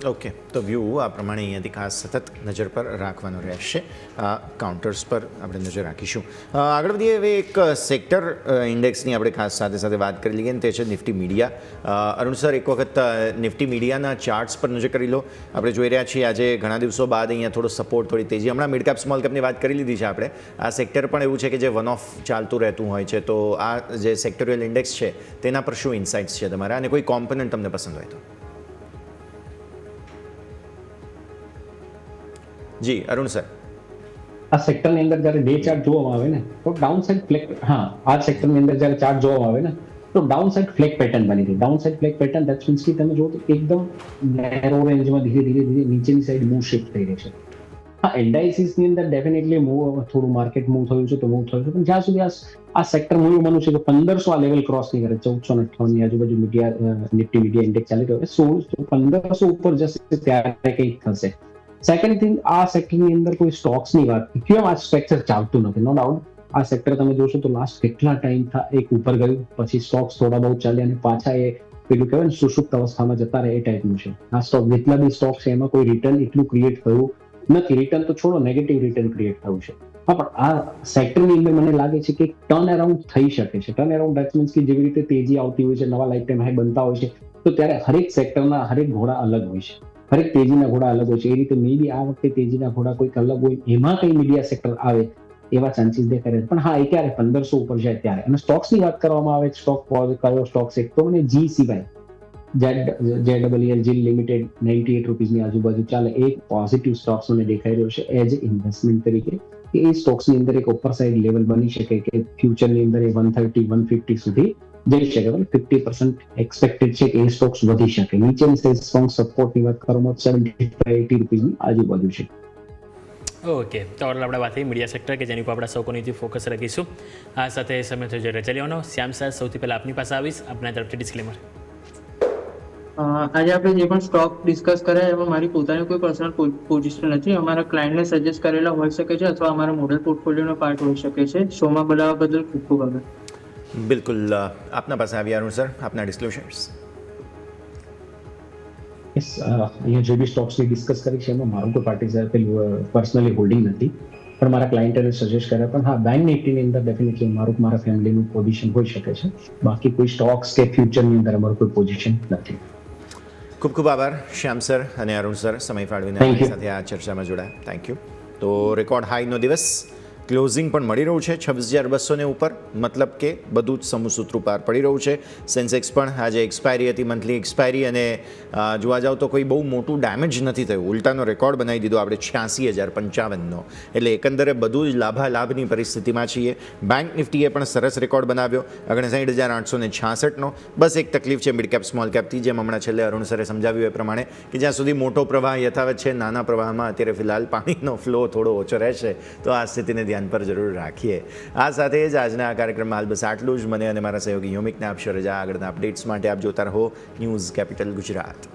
ઓકે, તો વ્યૂ આ પ્રમાણે અહીંયાથી ખાસ સતત નજર પર રાખવાનો રહેશે. કાઉન્ટર્સ પર આપણે નજર રાખીશું. આગળ વધીએ હવે એક સેક્ટર ઇન્ડેક્સની આપણે ખાસ સાથે સાથે વાત કરી લઈએ, તે છે નિફ્ટી મીડિયા. અરુણ સર, એક વખત નિફ્ટી મીડિયાના ચાર્ટ્સ પર નજર કરી લો. આપણે જોઈ રહ્યા છીએ આજે ઘણા દિવસો બાદ અહીંયા થોડો સપોર્ટ, થોડી તેજી. હમણાં મિડ કેપ સ્મોલ કેપની વાત કરી લીધી છે આપણે. આ સેક્ટર પણ એવું છે કે જે વન ઓફ ચાલતું રહેતું હોય છે, તો આ જે સેક્ટોરિયલ ઇન્ડેક્સ છે તેના પર શું ઇન્સાઇટ્સ છે તમારા, અને કોઈ કોમ્પોનન્ટ તમને પસંદ હોય તો? જી અરુણ સર, આ સેક્ટરની અંદર જ્યારે ડે ચાર્ટ જોવામાં આવે ને તો ડાઉન સાઇડ ફ્લેગ, આ સેક્ટરની અંદર જ્યારે ચાર્ટ જોવામાં આવે ને તો ડાઉન સાઇડ ફ્લેગ પેટર્ન બની રહી. Down side flag pattern that means કે તમે જુઓ તો એકદમ નેરો રેન્જમાં ધીરે ધીરે નીચેની સાઈડ મૂવ શિફ્ટ થઈ રહી છે. એનડાઈસીસ ની અંદર ડેફિનેટલી થોડું માર્કેટ મૂવ થયું છે તો મૂવ થયું છે, પણ જ્યાં સુધી આ સેક્ટર મૂવ બન્યું છે કે 1500 આ લેવલ ક્રોસ નહીં કરે, 1458 ની આજુબાજુ નિફ્ટી મીડિયા ઇન્ડેક્સ ચાલી રહ્યો છે, 1500 ઉપર જશે ત્યારે કંઈક થશે. સેકન્ડ થિંગ, આ સેક્ટરની અંદર કોઈ સ્ટોક્સની વાત, કેમ આ સેક્ટર ચાલતું નથી? નો ડાઉટ આ સેક્ટર તમે જોશો તો લાસ્ટ કેટલા ટાઈમ એક ઉપર ગયું, પછી સ્ટોક્સ થોડા બહુ ચાલ્યા અને પાછા એ પેલું કહેવાય ને સુષુપ્ત અવસ્થામાં જતા રહે એ ટાઈપનું છે. આ સ્ટોક જેટલા બી સ્ટોક છે એમાં કોઈ રિટર્ન એટલું ક્રિએટ થયું નથી. રિટર્ન તો છોડો, નેગેટિવ રિટર્ન ક્રિએટ થયું છે. પણ આ સેક્ટરની અંદર મને લાગે છે કે ટર્ન અરાઉન્ડ થઈ શકે છે. ટર્ન અરાઉન્ડ દેટ મીન્સ કે જેવી રીતે તેજી આવતી હોય છે, નવા લાઈફ ટાઈમ હાઈ બનતા હોય છે, તો ત્યારે હરેક સેક્ટરના હરેક ઘોડા અલગ હોય છે, હરેક તેજીના ઘોડા અલગ હોય છે. એ રીતે મે બી આ વખતે તેજીના ઘોડા કોઈક અલગ હોય, એમાં કઈ મીડિયા સેક્ટર આવે એવા ચાન્સીસ દેખાય છે. પણ હા, એ ક્યારે 1500 ઉપર જાય ત્યારે. અને સ્ટોક્સની વાત કરવામાં આવે, સ્ટોક કયો સ્ટોક છે, તો મને જી સિવાય JEEL જીલ લિમિટેડ 98 રૂપીસની આજુબાજુ ચાલે, એક પોઝિટિવ સ્ટોક્સ મને દેખાઈ રહ્યો છે એઝ ઇન્વેસ્ટમેન્ટ તરીકે, કે એ સ્ટોક્સની અંદર એક અપર સાઇડ લેવલ બની શકે કે ફ્યુચરની અંદર એ 130-150 સુધી જઈ શકે. 50% એક્સપેક્ટેડ છે કે એ સ્ટોક્સ વધી શકે. નીચેની સાઈડ સ્ટ્રોંગ સપોર્ટની વાત કરવામાં 75-80 રૂપીસની આજુબાજુ છે. ઓકે, તો આપણે વાત થઈ મીડિયા સેક્ટર કે જેની ઉપર આપણે સૌ કોઈથી ફોકસ રાખીશું. આ સાથે સમય થયો છે રચા લેવાનો. શ્યામ સર, સૌથી પહેલાં આપની પાસે આવીશ, આપના તરફથી ડિસ્ક્લેમર. આજે આપણે જે પણ સ્ટોક ડિસ્કસ કર્યા એમાં મારી પોતાની કોઈ પર્સનલ પોઝિશન નથી. અમારા ક્લાયન્ટને સજેસ્ટ કરેલા હોઈ શકે છે અથવા અમારા મોડેલ પોર્ટફોલિયોનો પાર્ટ હોઈ શકે છે. શોમાં બોલાવવા બદલ ખૂબ ખૂબ આભાર. બિલકુલ. આપના પાસે આવી અરુણ સર, આપના ડિસ્ક્લોઝર્સ. અહીંયા જે બી સ્ટોક્સની ડિસ્કસ કરી છે એમાં મારું કોઈ પાર્ટી પર્સનલી હોલ્ડિંગ નથી, પણ મારા ક્લાયન્ટને સજેસ્ટ કર્યા. પણ હા, બેંક નિફ્ટીની અંદર ડેફિનેટલી મારા ફેમિલીનું પોઝિશન હોઈ શકે છે. બાકી કોઈ સ્ટોક્સ કે ફ્યુચરની અંદર અમારું કોઈ પોઝિશન નથી. ખૂબ ખૂબ આભાર શ્યામ સર અને અરુણ સર, સમય ફાળવીને અમારી સાથે આ ચર્ચામાં જોડાયા. Thank you. તો રેકોર્ડ હાઈનો દિવસ ક્લોઝિંગ પણ મળી રહ્યું છે 26,200 ઉપર, મતલબ કે બધું જ સમસૂત્રું પાર પડી રહ્યું છે. સેન્સેક્સ પણ આજે એક્સપાયરી હતી, મંથલી એક્સપાયરી, અને જોવા જાવ તો કોઈ બહુ મોટું ડેમેજ નથી થયું, ઉલટાનો રેકોર્ડ બનાવી દીધો આપણે 86,055નો. એટલે એકંદરે બધું જ લાભાલાભની પરિસ્થિતિમાં છીએ. બેંક નિફ્ટીએ પણ સરસ રેકોર્ડ બનાવ્યો 59,866નો. બસ એક તકલીફ છે મિડ કેપ સ્મોલ કેપથી, જેમ હમણાં છેલ્લે અરુણ સરે સમજાવ્યું એ પ્રમાણે કે જ્યાં સુધી મોટો પ્રવાહ યથાવત છે, નાના પ્રવાહમાં અત્યારે ફિલહાલ પાણીનો ફ્લો થોડો ઓછો રહેશે, તો આ સ્થિતિને ધ્યાન પર જરૂર રાખીએ. આ સાથે જ આજના આ કાર્યક્રમમાં હાલ બસ આટલું જ. મને અને મારા સહયોગી યોમિકને આપશો રજા. આગળના અપડેટ્સ માટે આપ જોતા રહો news capital Gujarat.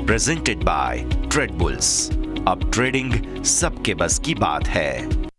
Presented by trade bulls. अब ट्रेडिंग सबके बस की बात है।